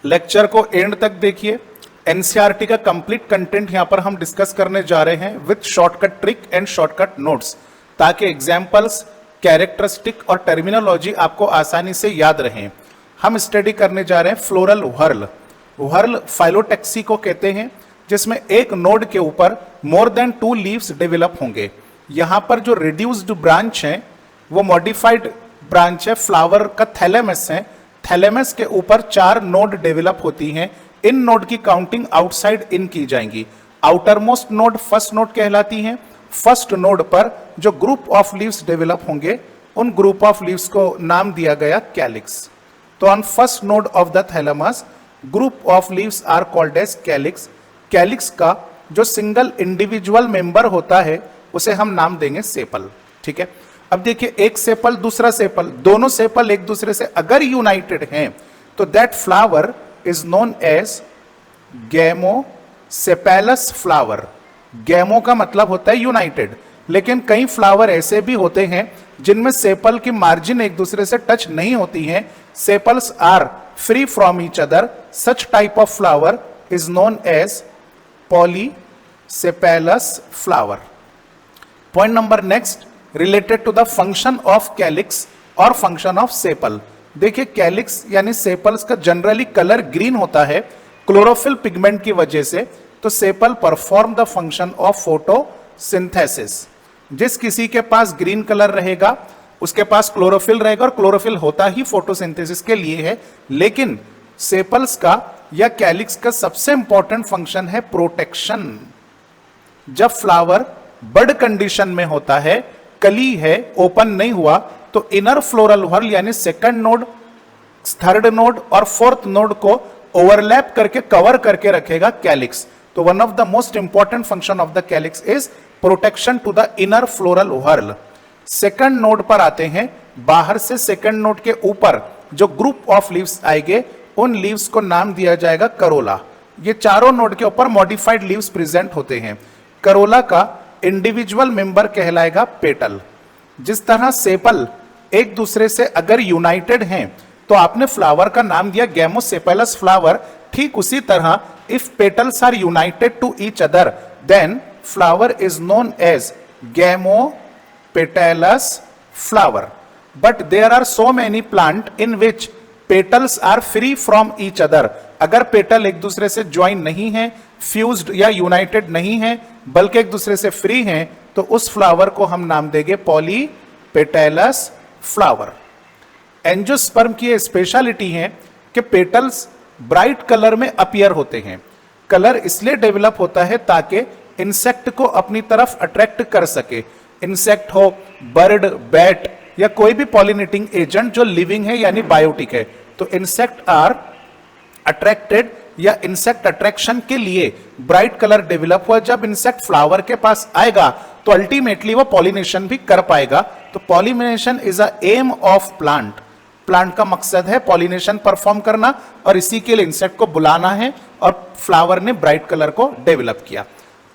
Lecture को and तक देखिए। एनसीईआरटी का कंप्लीट कंटेंट यहां पर हम डिस्कस करने जा रहे हैं with shortcut trick and shortcut notes, ताकि एग्जाम्पल्स, कैरेक्टरिस्टिक और टर्मिनोलॉजी आपको आसानी से याद रहें। हम स्टडी करने जा रहे हैं फ्लोरल व्हर्ल। व्हर्ल फाइलोटैक्सी को कहते हैं, जिसमें एक नोड के ऊपर मोर देन 2 लीव्स डेवलप होंगे। यहां पर जो रिड्यूस्ड ब्रांच है वो मॉडिफाइड ब्रांच है, फ्लावर का थैलेमस है। थैलेमस के ऊपर 4 नोड डेवलप होती हैं। इन नोड की काउंटिंग आउटसाइड इन की जाएंगी। Outer most node first node कहलाती हैं। फर्स्ट नोड पर जो ग्रुप ऑफ लीव्स डेवलप होंगे, उन ग्रुप ऑफ लीव्स को नाम दिया गया कैलिक्स। तो on first node of the thalamus group of leaves are called as calyx. Calyx का जो सिंगल इंडिविजुअल मेंबर होता है उसे हम नाम देंगे सेपल। ठीक है, अब देखिए, एक सेपल दूसरा सेपल, दोनों सेपल एक दूसरे से अगर यूनाइटेड हैं तो that flower is known as gamosepalous flower. Gamo का मतलब होता है यूनाइटेड, लेकिन कई फ्लावर ऐसे भी होते हैं जिनमें सेपल की मार्जिन एक दूसरे से टच नहीं होती हैं। Sepals are free from each other. Such type of flower is known as polysepalous flower. Point number next, related to the function of calyx और फंक्शन ऑफ सेपल। देखिए, कैलिक्स यानी सेपल्स का जनरली कलर ग्रीन होता है chlorophyll pigment की वजह से। तो sepal perform the function of photosynthesis. जिस किसी के पास ग्रीन कलर रहेगा उसके पास क्लोरोफिल रहेगा, और क्लोरोफिल होता ही फोटोसिंथेसिस के लिए है। लेकिन सेपल्स का या कैलिक्स का सबसे इंपॉर्टेंट फंक्शन है प्रोटेक्शन। जब फ्लावर बड कंडीशन में होता है, कली है, ओपन नहीं हुआ, तो इनर फ्लोरल व्हर्ल यानी सेकंड नोड, थर्ड नोड और फोर्थ नोड को ओवरलैप करके कवर करके रखेगा कैलिक्स। तो one of the most important function of the calyx is protection to the inner floral whorl. Second node पर आते हैं। बाहर से सेकंड नोड के ऊपर जो ग्रुप ऑफ लीव्स आएंगे, उन लीव्स को नाम दिया जाएगा करोला। ये चारों नोड के ऊपर मॉडिफाइड लीव्स प्रेजेंट होते हैं। करोला का इंडिविजुअल मेंबर कहलाएगा पेटल। जिस तरह सेपल एक दूसरे से अगर यूनाइटेड हैं तो आपने फ्लावर का नाम दिया गैमोसेपेलस फ्लावर, ठीक उसी तरह if petals are united to each other then flower is known as gamopetalous flower. But there are so many plant in which petals are free from each other. अगर पेटल एक दूसरे से ज्वाइन नहीं है, fused या United नहीं है, बल्कि एक दूसरे से फ्री हैं, तो उस फ्लावर को हम नाम देंगे पॉलीपेटेलस फ्लावर। एंजियोस्पर्म की स्पेशलिटी है कि पेटल्स ब्राइट कलर में अपीयर होते हैं। कलर इसलिए डेवलप होता है ताकि इंसेक्ट को अपनी तरफ अट्रैक्ट कर सके। इंसेक्ट हो, बर्ड, बैट या कोई भी पॉलिनेटिंग एजेंट जो लिविंग है यानी बायोटिक है, तो इंसेक्ट आर अट्रैक्टेड या इंसेक्ट अट्रैक्शन के लिए ब्राइट कलर डेवलप हुआ। जब इंसेक्ट फ्लावर के पास आएगा तो अल्टीमेटली वो पॉलिनेशन भी कर पाएगा। तो pollination is a aim of plant. Plant का मकसद है पॉलिनेशन परफॉर्म करना, और इसी के लिए इंसेक्ट को बुलाना है, और फ्लावर ने ब्राइट कलर को डेवलप किया।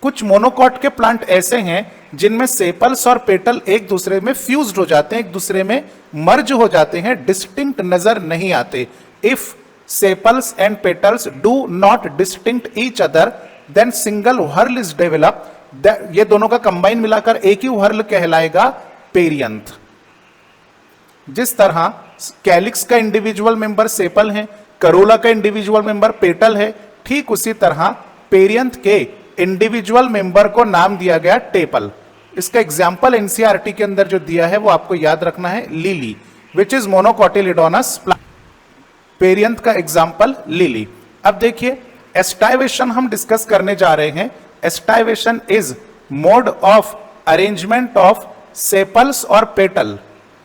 कुछ मोनोकॉट के प्लांट ऐसे हैं जिनमें सेपल्स और पेटल एक दूसरे में फ्यूज्ड हो जाते हैं, एक दूसरे में मर्ज हो जाते हैं, डिस्टिंक्ट नजर नहीं आते। If sepals and petals do not distinct each other then single whorl is developed। ये दोनों का कंबाइन मिलाकर एक ही व्हर्ल कहलाएगा पेरियंथ। जिस तरह कैलिक्स का इंडिविजुअल मेंबर सेपल है, करोला का इंडिविजुअल मेंबर पेटल है, ठीक उसी तरह पेरियंथ के इंडिविजुअल मेंबर को नाम दिया गया टेपल। इसका एग्जाम्पल एनसीईआरटी के अंदर जो दिया है वो आपको याद रखना है, lily which is monocotyledonous plant. Perianth का एग्जाम्पल लिली। अब देखिए, एस्टाइवेशन हम डिस्कस करने जा रहे हैं। Aestivation is mode of arrangement of sepals और petal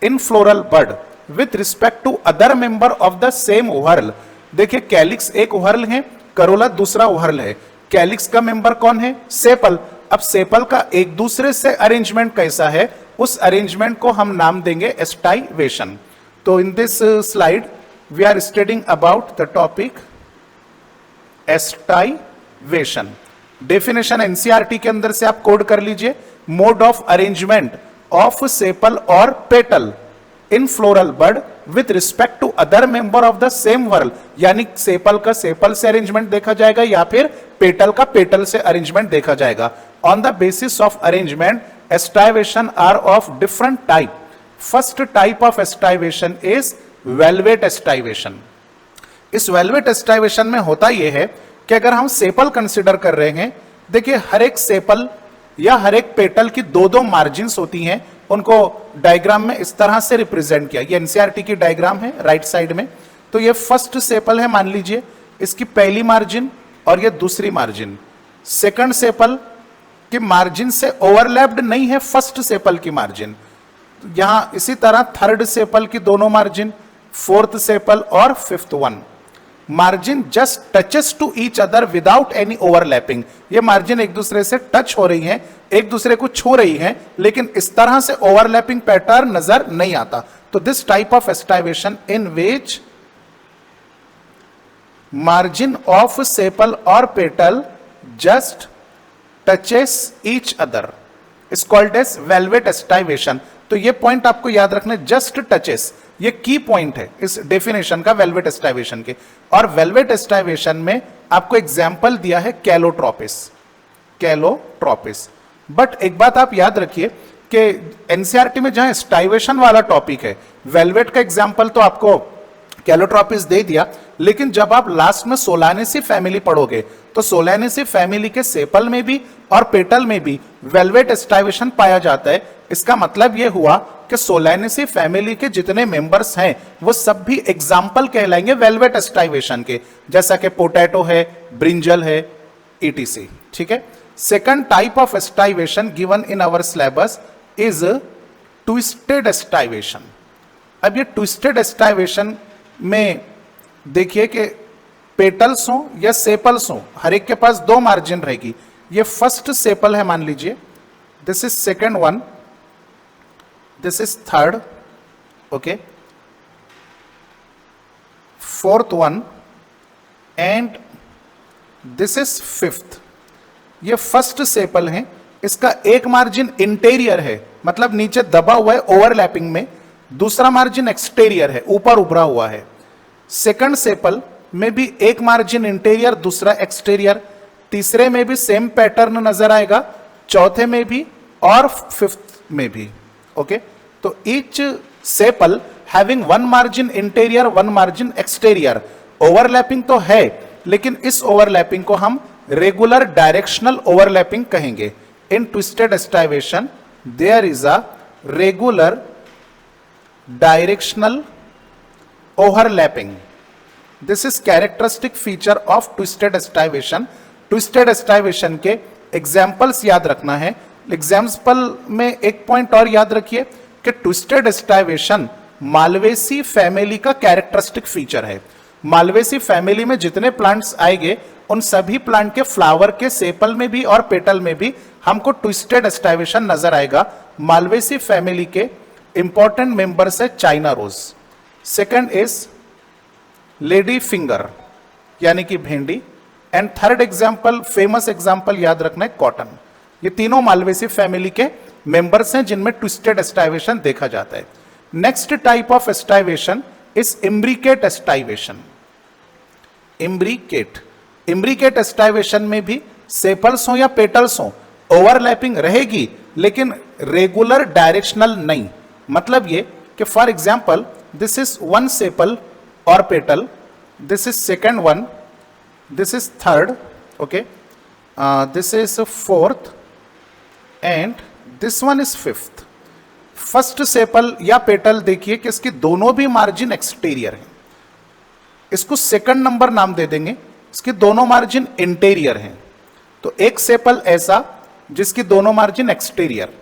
in floral bud with respect to other member of the same whorl. देखिए, कैलिक्स एक व्हर्ल है, करोला दूसरा व्हर्ल है। कैलिक्स का मेंबर कौन है? सेपल। अब सेपल का एक दूसरे से अरेंजमेंट कैसा है, उस अरेंजमेंट को हम नाम देंगे एस्टाइवेशन। तो in this slide we are studying about the topic estivation। Definition NCERT के अंदर से आप कोड कर लीजिए, mode of arrangement of sepal और petal in floral bud with respect to other member of the same whorl, यानी sepal का sepal से अरेंजमेंट देखा जाएगा या फिर पेटल का पेटल से अरेंजमेंट देखा जाएगा। On the basis of arrangement aestivation are of different type. First type of aestivation is valvate aestivation. इस वेलवेट एस्टाइवेशन में होता यह है कि अगर हम सेपल कंसिडर कर रहे हैं, देखिए हर एक सेपल या हर एक पेटल की दो दो मार्जिन्स होती हैं, उनको डायग्राम में इस तरह से रिप्रेजेंट किया। ये एनसीईआरटी की डायग्राम है राइट साइड में। तो ये फर्स्ट सेपल है, मान लीजिए इसकी पहली मार्जिन और ये दूसरी मार्जिन। सेकंड सेपल की मार्जिन से ओवरलैप्ड नहीं है फर्स्ट सेपल की मार्जिन। यहां इसी तरह थर्ड सेपल की दोनों मार्जिन, फोर्थ सेपल और fifth one. Margin just touches to each other without any overlapping. ये मार्जिन एक दूसरे से टच हो रही हैं, एक दूसरे को छू रही हैं, लेकिन इस तरह से ओवरलैपिंग पैटर्न नजर नहीं आता। तो this type of aestivation in which margin of sepal और petal just touches each other is called as valvate aestivation. तो ये पॉइंट आपको याद रखना, जस्ट टचेस, ये की पॉइंट है इस डेफिनेशन का वेलवेट एस्टाइवेशन के। और वेलवेट एस्टाइवेशन में आपको एग्जाम्पल दिया है कैलोट्रोपिस, कैलोट्रोपिस। बट एक बात आप याद रखिए कि एनसीईआरटी में जहां एस्टाइवेशन वाला टॉपिक है, वेलवेट का एग्जाम्पल तो आपको कैलोट्रोपिस दे दिया, लेकिन जब आप लास्ट में सोलानेसी फैमिली पढ़ोगे तो सोलानेसी फैमिली के सेपल में भी और पेटल में भी वेलवेट एस्टाइवेशन पाया जाता है। इसका मतलब यह हुआ कि सोलानेसी फैमिली के जितने मेंबर्स हैं वो सब भी एग्जाम्पल कहलाएंगे वेलवेट एस्टाइवेशन के, जैसा कि पोटैटो है, ब्रिंजल है, ईटीसी। ठीक है। Second type of aestivation given in our syllabus is twisted aestivation. अब ये ट्विस्टेड एस्टाइवेशन में देखिए कि पेटल्स हो या सेपल्स हो, हर एक के पास दो मार्जिन रहेगी। ये फर्स्ट सेपल है मान लीजिए, this is second one, this is third, okay, fourth one and this is fifth. ये फर्स्ट सेपल है, इसका एक मार्जिन इंटीरियर है, मतलब नीचे दबा हुआ है ओवरलैपिंग में, दूसरा मार्जिन एक्सटीरियर है, ऊपर उभरा हुआ है। सेकंड सेपल में भी एक मार्जिन इंटीरियर, दूसरा एक्सटीरियर, तीसरे में भी सेम पैटर्न नजर आएगा, चौथे में भी और फिफ्थ में भी। ओके, तो each sepal having one margin interior, one margin exterior. Overlapping तो है, लेकिन इस ओवरलैपिंग को हम रेगुलर डायरेक्शनल ओवरलैपिंग कहेंगे। In twisted aestivation there is a regular directional overlapping. This is characteristic feature of twisted aestivation. Twisted aestivation के examples याद रखना है। एग्जाम्पल में एक पॉइंट और याद रखिए कि ट्विस्टेड एस्टाइवेशन मालवेसी फैमिली का कैरेक्टरिस्टिक फीचर है। मालवेसी फैमिली में जितने प्लांट्स आएंगे उन सभी प्लांट के फ्लावर के सेपल में भी और पेटल में भी हमको ट्विस्टेड एस्टाइवेशन नजर आएगा। मालवेसी फैमिली के इंपॉर्टेंट मेंबर्स है China rose, second is lady finger यानी कि भेंडी, and third example, famous example याद रखना है, कॉटन। ये तीनों मालवेसी फैमिली के मेंबर्स हैं जिनमें ट्विस्टेड एस्टाइवेशन देखा जाता है। Next type of aestivation is imbricate aestivation. Imbricate aestivation में भी सेपल्स हो या पेटल्स हो, ओवरलैपिंग रहेगी लेकिन रेगुलर डायरेक्शनल नहीं। मतलब ये कि for example this is one sepal और petal, this is second one, this is third, okay, this is fourth and this one is fifth. First sepal या पेटल देखिए कि इसकी दोनों भी मार्जिन एक्सटीरियर है, इसको सेकंड नंबर नाम दे देंगे, इसकी दोनों मार्जिन इंटीरियर हैं। तो एक सेपल ऐसा जिसकी दोनों मार्जिन एक्सटीरियर,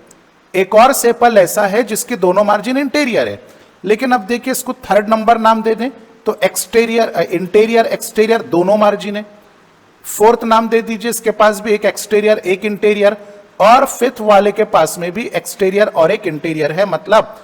एक और सेपल ऐसा है जिसकी दोनों मार्जिन इंटीरियर है। लेकिन अब देखिए इसको थर्ड नंबर नाम दे दें तो एक्सटीरियर, इंटीरियर एक्सटीरियर दोनों मार्जिन है। फोर्थ नाम दे दीजिए, इसके पास भी एक एक्सटीरियर एक इंटीरियर, और फिफ्थ वाले के पास में भी एक्सटीरियर और एक इंटीरियर है। मतलब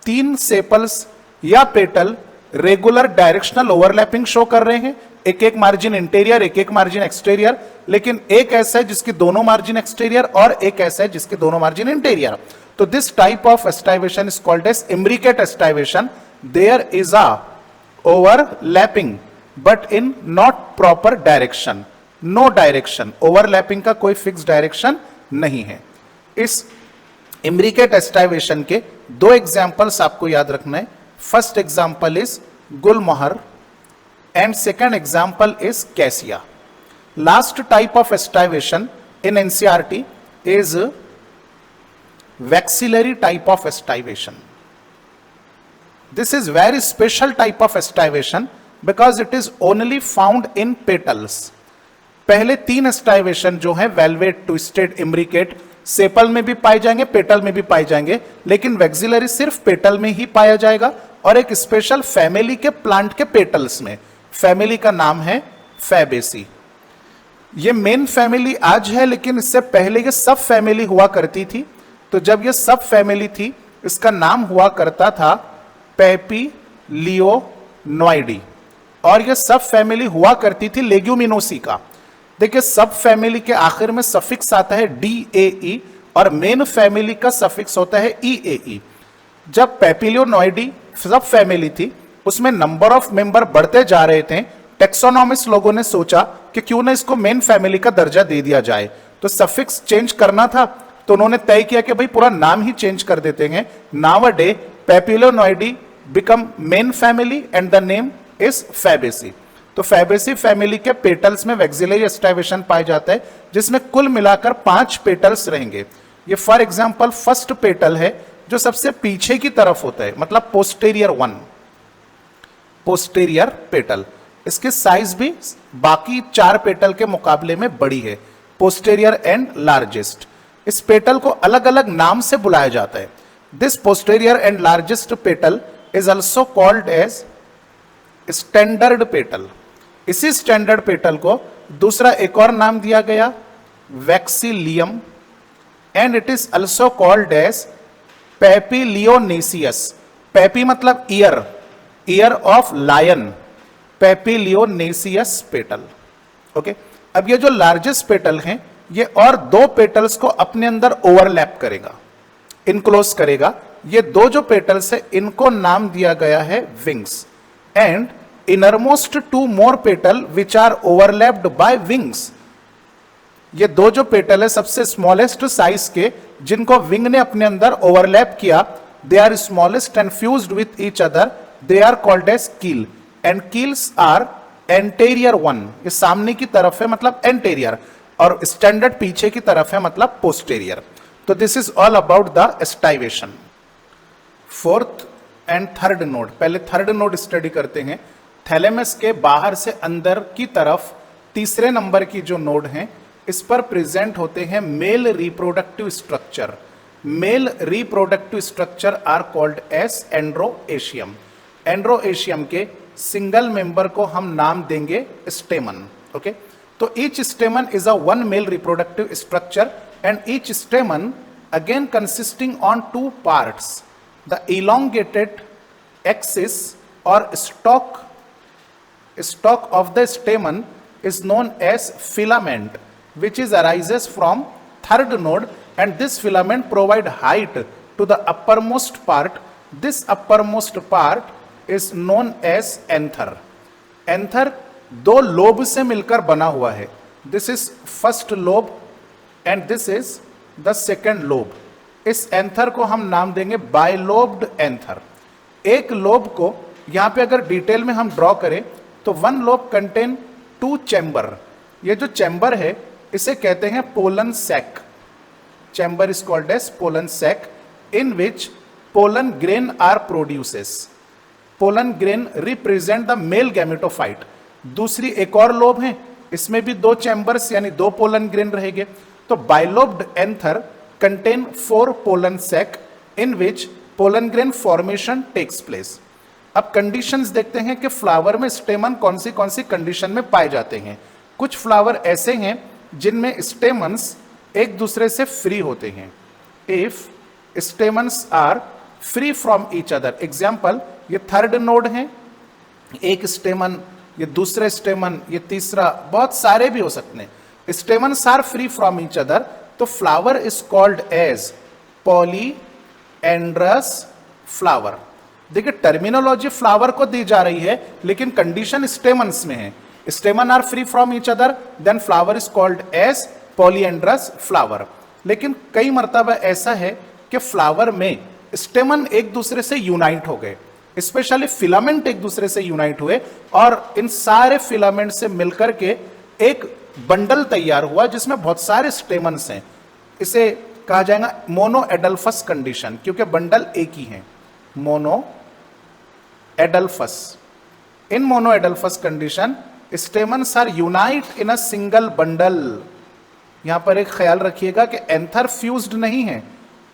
तीन सेपल्स या petal regular directional overlapping show कर रहे हैं, एक एक मार्जिन इंटीरियर एक एक मार्जिन एक्सटीरियर, लेकिन एक ऐसा है जिसकी दोनों मार्जिन एक्सटीरियर और एक ऐसा है जिसके दोनों मार्जिन इंटीरियर। तो this type of aestivation is called as imbricate aestivation there is a overlapping but in not proper direction, no direction, overlapping का कोई फिक्स डायरेक्शन नहीं है। इस इम्ब्रिकेट एस्टाइवेशन के दो एग्जाम्पल्स आपको याद रखना है। First example is Gulmohar and second example is cassia. Last type of estivation in NCERT is vexillary type of estivation. This is very special type of estivation because it is only found in petals. पहले तीन एस्टाइवेशन जो है velvet, twisted, imbricate, sepal में भी पाए जाएंगे, petal में भी पाए जाएंगे, लेकिन वेक्सिलरी सिर्फ पेटल में ही पाया जाएगा और एक स्पेशल फैमिली के प्लांट के पेटल्स में। फैमिली का नाम है फैबेसी। ये मेन फैमिली आज है, लेकिन इससे पहले ये सब फैमिली हुआ करती थी। तो जब ये सब फैमिली थी, इसका नाम हुआ करता था पैपिलियोनॉइडी, और ये सब फैमिली हुआ करती थी लेग्यूमिनोसी का। देखिए, सब फैमिली के आखिर में सफिक्स आता है DAE और मेन फैमिली का सफिक्स होता है EAE। जब पैपिलियोनॉइडी सब फैमिली थी, उसमें नंबर ऑफ मेंबर बढ़ते जा रहे थे, टेक्सोनॉमिस्ट लोगों ने सोचा कि क्यों ना इसको मेन फैमिली का दर्जा दे दिया जाए। तो सफिक्स चेंज करना था, तो उन्होंने तय किया कि भाई पूरा नाम ही चेंज कर देते हैं। Now a day Papilionoideae become main family and the name is Fabaceae. तो फैबेसी फैमिली के पेटल्स में वेक्सिलरी एस्टाइवेशन पाया जाता है, जिसमें कुल मिलाकर 5 पेटल्स रहेंगे। ये फॉर एग्जांपल फर्स्ट पेटल है जो सबसे पीछे की तरफ होता है, मतलब पोस्टेरियर 1, पोस्टेरियर पेटल। इसकी साइज भी बाकी 4 पेटल के मुकाबले में बड़ी है, पोस्टेरियर एंड लार्जेस्ट। इस पेटल को अलग अलग नाम से बुलाया जाता है। This posterior and largest petal is also called as standard petal. इसी स्टैंडर्ड पेटल को दूसरा एक और नाम दिया गया vexillum, and it is also called as papilionaceous. Papi मतलब ear, ear of lion, papilionaceous petal. Okay, अब ये जो लार्जेस्ट पेटल हैं, ये और 2 पेटल्स को अपने अंदर ओवरलैप करेगा, इनक्लोज करेगा। ये 2 जो पेटल्स है, इनको नाम दिया गया है wings, and innermost 2 more petal which are overlapped by wings. ये 2 जो पेटल है सबसे स्मॉलेस्ट साइज के, जिनको विंग ने अपने अंदर ओवरलैप किया, they are smallest and fused with each other, they are called as keel, and keels are anterior 1। ये सामने की तरफ है मतलब एंटेरियर, और स्टैंडर्ड पीछे की तरफ है मतलब पोस्टेरियर। तो this is all about the aestivation. Fourth and third node, पहले थर्ड नोड स्टडी करते हैं। थैलेमस के बाहर से अंदर की तरफ तीसरे नंबर की जो नोड है, इस पर प्रेजेंट होते हैं male reproductive structure. Male reproductive structure are called as androecium. Androecium के सिंगल मेंबर को हम नाम देंगे स्टेमन। ओके, तो each stamen is a 1 male reproductive structure, and each stamen again consisting on 2 parts. The elongated axis or stalk of the stamen is known as filament, which is arises from third node, and this filament provide height to the uppermost part. This uppermost part is known as anther. Anther 2 lobe से मिलकर बना हुआ है। This is first lobe and this is the second lobe. इस anther को हम नाम देंगे बाइलोब्ड एंथर। एक लोब को यहां पे अगर डिटेल में हम ड्रॉ करें तो 1 लोब कंटेन 2 चैम्बर। ये जो चैम्बर है इसे कहते हैं pollen sac. Chamber is called as pollen sac, in which pollen grain are produces. Pollen grain represent the male gametophyte. दूसरी एक और लोब है, इसमें भी 2 चैम्बर्स यानी 2 पोलन ग्रेन रहेंगे। तो bilobed anther contain 4 pollen sac in which pollen grain formation takes place. अब कंडीशंस देखते हैं कि फ्लावर में स्टेमन कौन सी कंडीशन में पाए जाते हैं। कुछ फ्लावर ऐसे हैं जिनमें स्टेमन्स एक दूसरे से फ्री होते हैं। If stamens are free from each other, example ये थर्ड नोड है, एक स्टेमन, ये दूसरे स्टेमन, ये तीसरा, बहुत सारे भी हो सकते हैं। Stamens are free from each other, तो flower is called as polyandrous flower. देखिए टर्मिनोलॉजी फ्लावर को दी जा रही है, लेकिन कंडीशन स्टेमन्स में है। Stamen are free from each other, then flower is called as polyandrous flower. लेकिन कई मर्तबा ऐसा है कि फ्लावर में स्टेमन एक दूसरे से यूनाइट हो गए, स्पेशली फिलामेंट एक दूसरे से यूनाइट हुए, और इन सारे फिलामेंट से मिलकर के एक बंडल तैयार हुआ जिसमें बहुत सारे स्टेमन्स हैं। इसे कहा जाएगा मोनो एडल्फस कंडीशन, क्योंकि बंडल एक ही है, monadelphous. In mono adelphous condition stamens are unite in a single bundle. यहां पर एक ख्याल रखिएगा कि एंथर फ्यूज्ड नहीं है,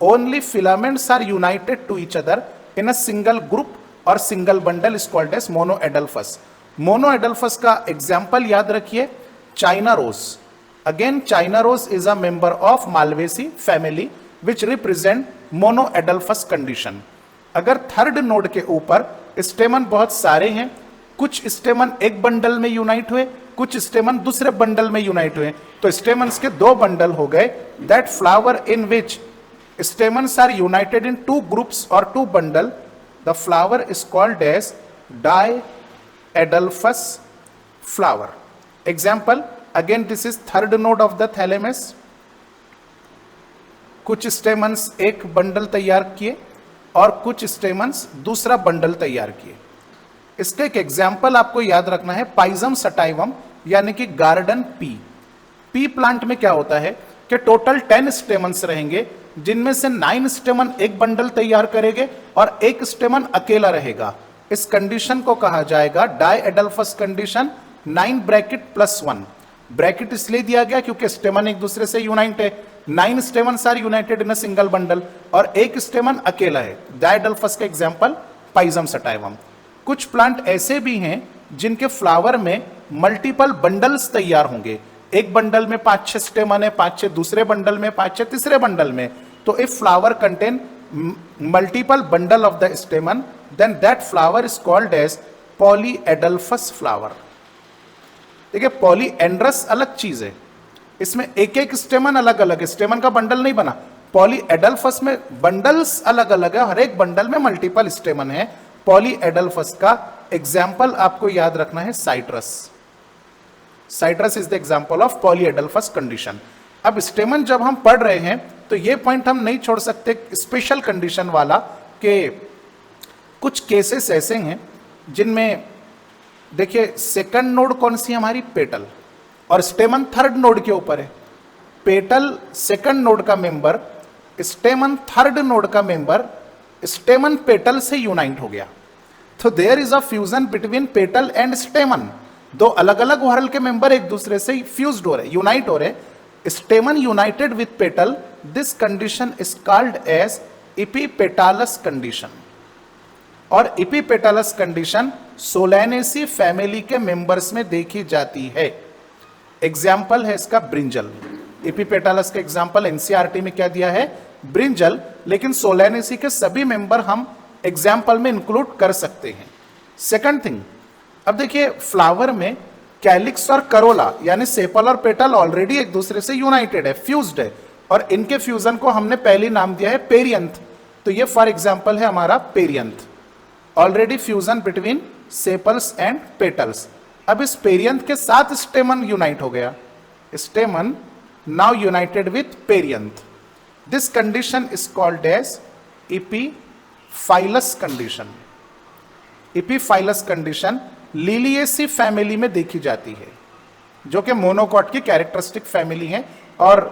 only filaments are united to each other in a single group और single bundle is called as monoadelphous. Monoadelphous का एग्जाम्पल याद रखिए, China rose. Again China rose is a member of Malvaceae family which represent mono adelphous condition. अगर third node के ऊपर स्टेमन बहुत सारे हैं, कुछ स्टेमन एक बंडल में यूनाइट हुए, कुछ स्टेमन दूसरे बंडल में यूनाइट हुए, तो स्टेमन्स के दो बंडल हो गए। That flower in which stamens are united in two groups और two bundle, the flower is called as diadelphous flower. Example, again this is third node of the thalamus. कुछ stamens एक bundle तैयार किए और कुछ stamens दूसरा bundle तैयार किए। इसका एक एग्जाम्पल आपको याद रखना है, पाइजम सटाइवम यानी कि गार्डन पी। पी प्लांट में क्या होता है कि टोटल 10 स्टेमन्स रहेंगे, जिनमें से 9 स्टेमन एक बंडल तैयार करेंगे और एक स्टेमन अकेला रहेगा। इस कंडीशन को कहा जाएगा diadelphous condition. 9 bracket plus 1 bracket इसलिए दिया गया क्योंकि स्टेमन एक दूसरे से यूनाइट है। 9 stamens are united in a single bundle और एक स्टेमन अकेला है। डाई एडल्फस का एग्जाम्पल पाइजम सटाइवम। कुछ प्लांट ऐसे भी हैं जिनके फ्लावर में मल्टीपल बंडल्स तैयार होंगे, एक बंडल में 5-6 स्टेमन है, 5-6 दूसरे बंडल में, 5-6 तीसरे बंडल में। तो if flower contain multiple bundle of the stamen, then that flower is called as polyadelphous flower. देखिए पॉलीएंड्रस अलग चीज है, इसमें एक एक स्टेमन अलग अलग है, स्टेमन का बंडल नहीं बना। पॉलीएडल्फस में बंडल्स अलग अलग है, हर एक बंडल में मल्टीपल स्टेमन है। पॉलीएडल्फस का एग्जाम्पल आपको याद रखना है citrus. Citrus is the example of polyadelphous condition. अब स्टेमन जब हम पढ़ रहे हैं तो ये पॉइंट हम नहीं छोड़ सकते स्पेशल कंडीशन वाला, कि कुछ केसेस ऐसे हैं जिनमें देखिए सेकंड नोड कौन सी हमारी, पेटल, और स्टेमन थर्ड नोड के ऊपर है। पेटल सेकंड नोड का मेंबर, स्टेमन थर्ड नोड का मेंबर, स्टेमन पेटल से यूनाइट हो गया, तो there is a fusion between petal and stamen. दो अलग अलग व्हर्ल के मेंबर एक दूसरे से फ्यूज्ड हो रहे, यूनाइट हो रहे, stamen united with petal. This condition is called as epipetalous condition. और इपीपेटालस कंडीशन सोलैनेसी फैमिली के मेंबर्स में देखी जाती है। एग्जाम्पल है इसका ब्रिंजल। इपीपेटालस का एग्जाम्पल एनसीईआरटी में क्या दिया है, ब्रिंजल, लेकिन सोलैनेसी के सभी मेंबर हम एग्जाम्पल में इंक्लूड कर सकते हैं। सेकंड थिंग, अब देखिए फ्लावर में कैलिक्स और करोला यानी सेपल और पेटल ऑलरेडी एक दूसरे से यूनाइटेड है, फ्यूज्ड है, और इनके फ्यूजन को हमने पहले नाम दिया है पेरियंथ। तो ये फॉर एग्जाम्पल है हमारा perianth, already fusion between sepals and petals. अब इस पेरियंथ के साथ स्टेमन यूनाइट हो गया, stamen now united with perianth. This condition is called as epiphyllous condition. Epiphyllous condition Liliaceae family में देखी जाती है, जो कि मोनोकॉट की कैरेक्टरिस्टिक फैमिली है। और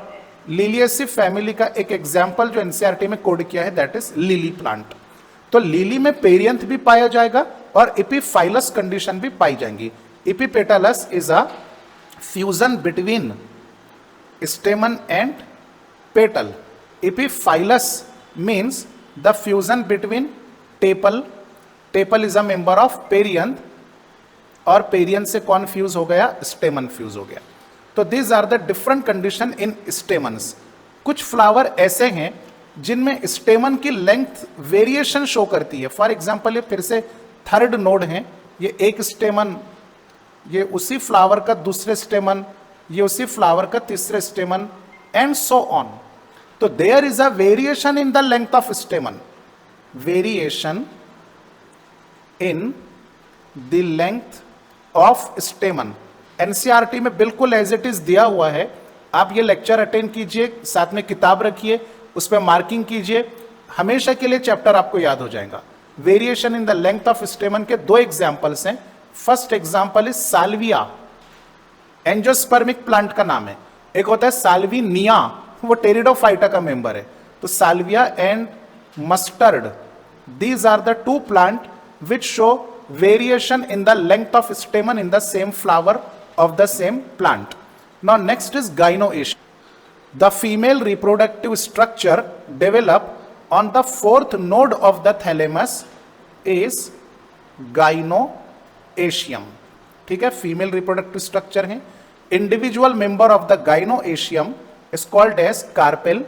लिलिएसी फैमिली का एक एग्जाम्पल जो एनसीईआरटी में कोड किया है दैट इज लिली प्लांट। तो लिली में पेरियंथ भी पाया जाएगा और इपीफाइलस कंडीशन भी पाई जाएंगी। Epipetalous is a fusion between stamen and petal. Epiphyllus means the fusion between tepal, tepal is a member of perianth, और पेरियंथ से कौन फ्यूज हो गया, स्टेमन फ्यूज हो गया। तो these are the different condition in stamens। कुछ फ्लावर ऐसे हैं जिनमें स्टेमन की लेंथ वेरिएशन शो करती है। फॉर एग्जाम्पल ये फिर से थर्ड नोड है, ये एक स्टेमन, ये उसी फ्लावर का दूसरे स्टेमन, ये उसी फ्लावर का तीसरे स्टेमन, एंड सो ऑन। तो there is a variation in the length of stamen, variation in the length of stamen. NCERT में बिल्कुल एज इट इज दिया हुआ है, आप ये लेक्चर अटेंड कीजिए, साथ में किताब रखिए, उस पर मार्किंग कीजिए, हमेशा के लिए चैप्टर आपको याद हो जाएगा। Variation in the length of स्टेमन के दो एग्जाम्पल्स हैं। First example is Salvia, angiospermic plant का नाम है। एक होता है साल्विनिया, वो टेरिडोफाइटा का मेंबर है। तो Salvia and mustard, these are the two plant which show variation in the length of stamen in the same flower of the same plant. Now next is gynoecium. The female reproductive structure develop on the fourth node of the thalamus is gynoecium. ठीक है, female reproductive structure है। Individual member of the gynoecium is called as carpel.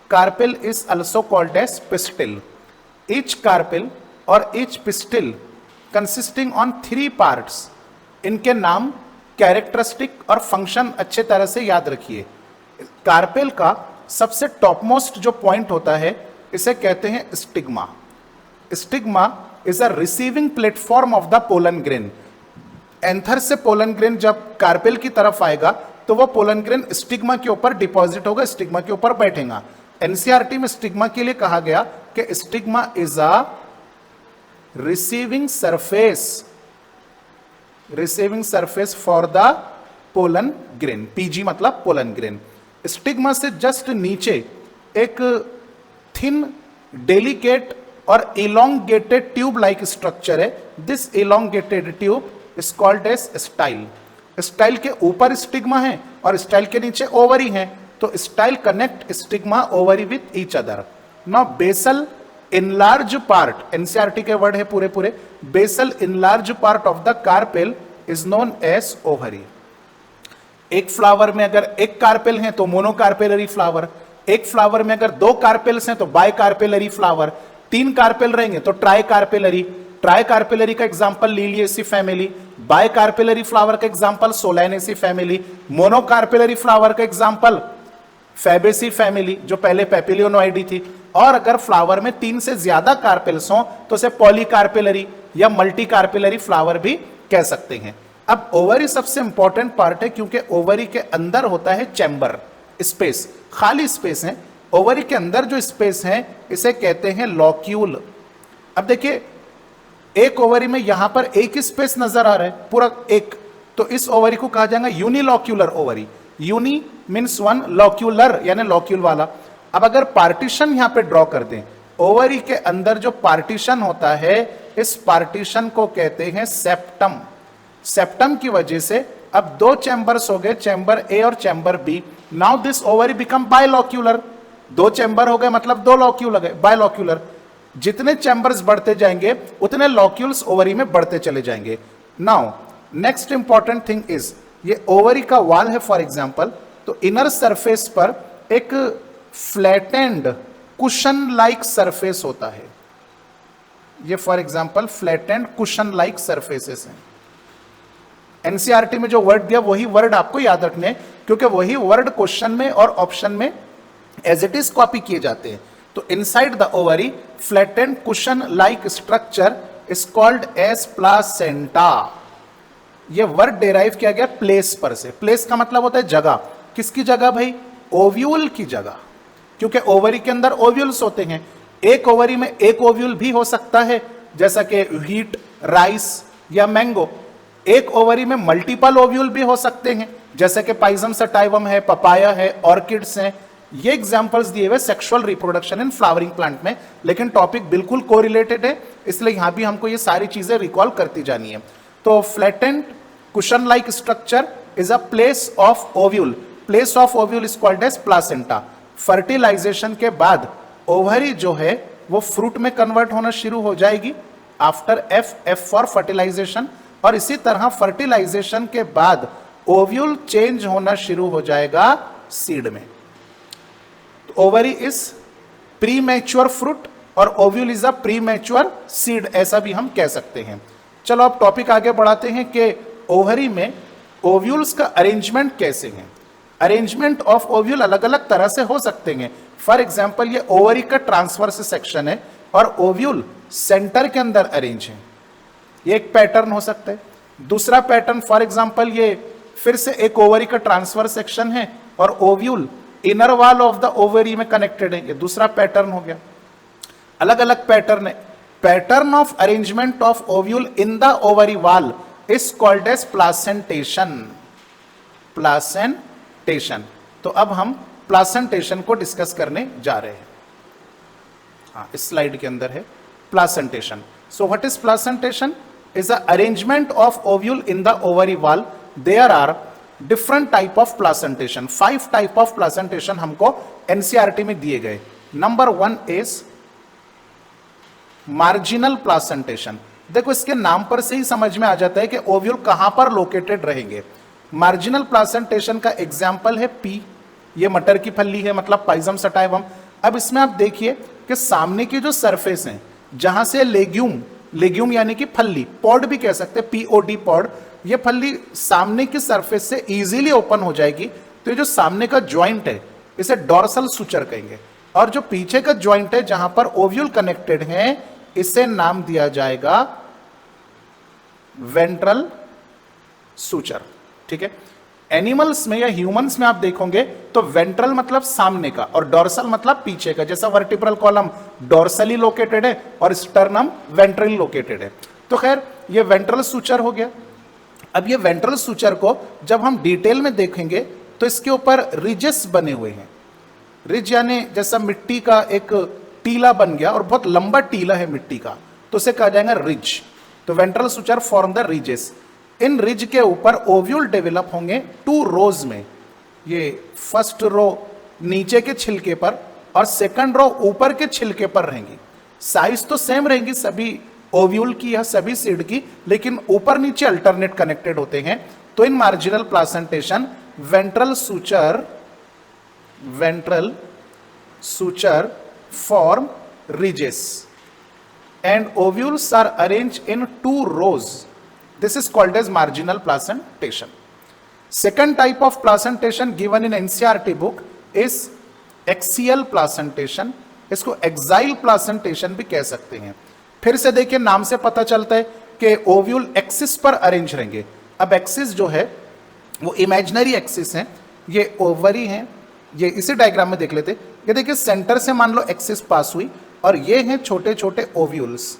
Carpel is also called as pistil. Each carpel or each pistil consisting on 3 parts. इनके नाम, characteristic और function अच्छे तरह से याद रखिए। कार्पेल का सबसे टॉप मोस्ट जो पॉइंट होता है, इसे कहते हैं stigma. Stigma is a receiving platform of the pollen grain. Anther से पोलन ग्रेन जब कार्पेल की तरफ आएगा तो वो पोलन ग्रेन स्टिग्मा के ऊपर डिपॉजिट होगा, स्टिग्मा के ऊपर बैठेगा। एनसीईआरटी में स्टिग्मा के लिए कहा गया कि stigma is a receiving surface for the pollen grain। PG मतलब पोलन ग्रेन। स्टिग्मा से जस्ट नीचे एक थिन, डेलिकेट और इलोंगेटेड ट्यूब लाइक स्ट्रक्चर है। This elongated tube is called as style. Style के ऊपर स्टिग्मा है और स्टाइल के नीचे ओवरी है, तो style connect stigma ovary with each other. Now basal enlarge part, NCERT के वर्ड है पूरे पूरे, basal enlarge part of the carpel is known as ovary. एक फ्लावर में अगर एक कार्पेल है तो मोनोकार्पेलरी फ्लावर, एक फ्लावर में अगर 2 कार्पेल्स हैं तो बाइकार्पेलरी फ्लावर, 3 कार्पेल रहेंगे तो ट्राइकार्पेलरी। ट्राइकार्पेलरी का एग्जांपल लिलियेसी फैमिली, बाइकार्पेलरी फ्लावर का एग्जांपल सोलैनेसी फैमिली, मोनोकार्पेलरी फ्लावर का एग्जांपल फैबेसी फैमिली जो पहले पेपिलियोनोइडी थी। और अगर फ्लावर में 3 से ज्यादा कार्पेल्स हो तो उसे पॉलीकार्पेलरी या मल्टीकार्पेलरी फ्लावर भी कह सकते हैं। अब ओवरी सबसे इंपॉर्टेंट पार्ट है, क्योंकि ओवरी के अंदर होता है चैम्बर, स्पेस, खाली स्पेस है। ओवरी के अंदर जो स्पेस है इसे कहते हैं लॉक्यूल। अब देखिए, एक ओवरी में यहां पर एक ही स्पेस नजर आ रहा है, पूरा एक, तो इस ओवरी को कहा जाएगा unilocular ovary. Uni means one, locular यानी लॉक्यूल वाला। अब अगर पार्टीशन यहां पे ड्रॉ कर दें, ओवरी के अंदर जो पार्टीशन होता है, इस पार्टीशन को कहते हैं सेप्टम। सेप्टम की वजह से अब 2 चैम्बर्स हो गए, चैम्बर ए और chamber B. Now this ovary become bilocular. 2 chamber हो गए मतलब 2 लॉक्यूल हो गए, बायलॉक्यूलर। जितने चैम्बर्स बढ़ते जाएंगे उतने लॉक्यूल्स ओवरी में बढ़ते चले जाएंगे। Now next important thing is, ये ओवरी का वॉल है फॉर एग्जांपल, तो इनर सरफेस पर एक फ्लैटेंड कुशन लाइक सरफेस होता है। ये for example flattened cushion like surfaces हैं। एनसीईआरटी में जो वर्ड दिया वही वर्ड आपको याद रखने, क्योंकि वही वर्ड क्वेश्चन में और ऑप्शन में एज इट इज कॉपी किए जाते हैं। तो inside the ovary flattened cushion like structure is called as placenta. ये वर्ड डेराइव किया गया प्लेस पर से। प्लेस का मतलब होता है जगह। किसकी जगह भाई? ओव्यूल की जगह, क्योंकि ओवरी के अंदर ओव्यूल्स होते हैं। एक ओवरी में एक ओव्यूल भी हो सकता है, जैसा कि व्हीट, राइस या मैंगो। एक ओवरी में मल्टीपल ओव्यूल भी हो सकते हैं, जैसे कि पाइजम सटाइवम है, पपाया है, ऑर्किड्स हैं। ये एग्जांपल्स दिए हुए sexual reproduction in flowering plant में, लेकिन टॉपिक बिल्कुल कोरिलेटेड है, इसलिए यहां भी हमको ये सारी चीजें रिकॉल करती जानी है। तो flattened cushion like structure is a place of ovule. Place of ovule is called as placenta. Fertilisation के बाद ओवरी जो है वो फ्रूट में कन्वर्ट होना शुरू हो जाएगी आफ्टर एफ फॉर फर्टिलाइजेशन, और इसी तरह फर्टिलाइजेशन के बाद ओव्यूल चेंज होना शुरू हो जाएगा सीड में। Ovary is premature fruit और ovule is a premature seed, ऐसा भी हम कह सकते हैं। चलो अब टॉपिक आगे बढ़ाते हैं कि ओवरी में ओव्यूल्स का अरेंजमेंट कैसे है। अरेंजमेंट ऑफ ओव्यूल अलग अलग तरह से हो सकते हैं। फॉर एग्जांपल ये ओवरी का ट्रांसवर्स सेक्शन है और ओव्यूल सेंटर के अंदर अरेंज है। ये एक पैटर्न हो सकता है। दूसरा पैटर्न फॉर एग्जांपल ये फिर से एक ओवरी का ट्रांसफर सेक्शन है और ovule inner wall of the ovary में कनेक्टेड है, ये दूसरा पैटर्न हो गया। अलग अलग पैटर्न है। Pattern of arrangement of ovule in the ovary wall is called as placentation. Placentation. तो अब हम प्लासेंटेशन को डिस्कस करने जा रहे हैं। हाँ, इस स्लाइड के अंदर है placentation. So what is placentation? Is a arrangement of ovule in the ovary wall. There are different type of placentation. 5 type of placentation हमको एनसीईआरटी में दिए गए। Number 1 is marginal placentation. देखो इसके नाम पर से ही समझ में आ जाता है कि ओव्यूल कहां पर लोकेटेड रहेंगे। मार्जिनल प्लासेंटेशन का एग्जाम्पल है पी, ये मटर की फली है, मतलब पाइजम सटाइवम। अब इसमें आप देखिए कि सामने की जो सरफेस है जहां से लेग्यूम यानी कि फली, पॉड भी कह सकते हैं, पीओडी पॉड, ये फली सामने की सरफेस से इजीली ओपन हो जाएगी। तो ये जो सामने का ज्वाइंट है इसे डॉर्सल सूचर कहेंगे, और जो पीछे का ज्वाइंट है जहां पर ओव्यूल कनेक्टेड है इसे नाम दिया जाएगा वेंट्रल सूचर। ठीक है। एनिमल्स में या ह्यूमंस में आप देखोगे तो वेंट्रल मतलब सामने का और डॉर्सल मतलब पीछे का। जैसा वर्टिब्रल कॉलम डॉर्सली लोकेटेड है और स्टर्नम वेंट्रली लोकेटेड है। तो खैर ये वेंट्रल सूचर हो गया। अब ये वेंट्रल सूचर को जब हम डिटेल में देखेंगे तो इसके ऊपर रिजेस बने हुए हैं। रिज यानी जैसा मिट्टी का एक टीला बन गया और बहुत लंबा टीला है मिट्टी का, तो उसे कहा जाएगा रिज। तो ventral suture form the ridges. In ridge के ऊपर ओव्यूल डेवलप होंगे 2 रोज में। ये फर्स्ट रो नीचे के छिलके पर और सेकंड रो ऊपर के छिलके पर रहेंगी। साइज तो सेम रहेंगी सभी ओव्यूल की या सभी सीड की, लेकिन ऊपर नीचे अल्टरनेट कनेक्टेड होते हैं। तो इन marginal placentation ventral suture form ridges and ovules are arranged in 2 rows. This is called as marginal placentation. Second type of placentation given in NCERT book is axial placentation. इसको exile placentation भी कह सकते हैं। फिर से देखिए नाम से पता चलता है कि ओव्यूल एक्सिस पर अरेंज रहेंगे। अब एक्सिस जो है वो इमेजिनरी एक्सिस है, ये ओवरी है, ये इसी डायग्राम में देख लेते। ये देखिए सेंटर से मान लो एक्सिस पास हुई और ये हैं छोटे छोटे ovules.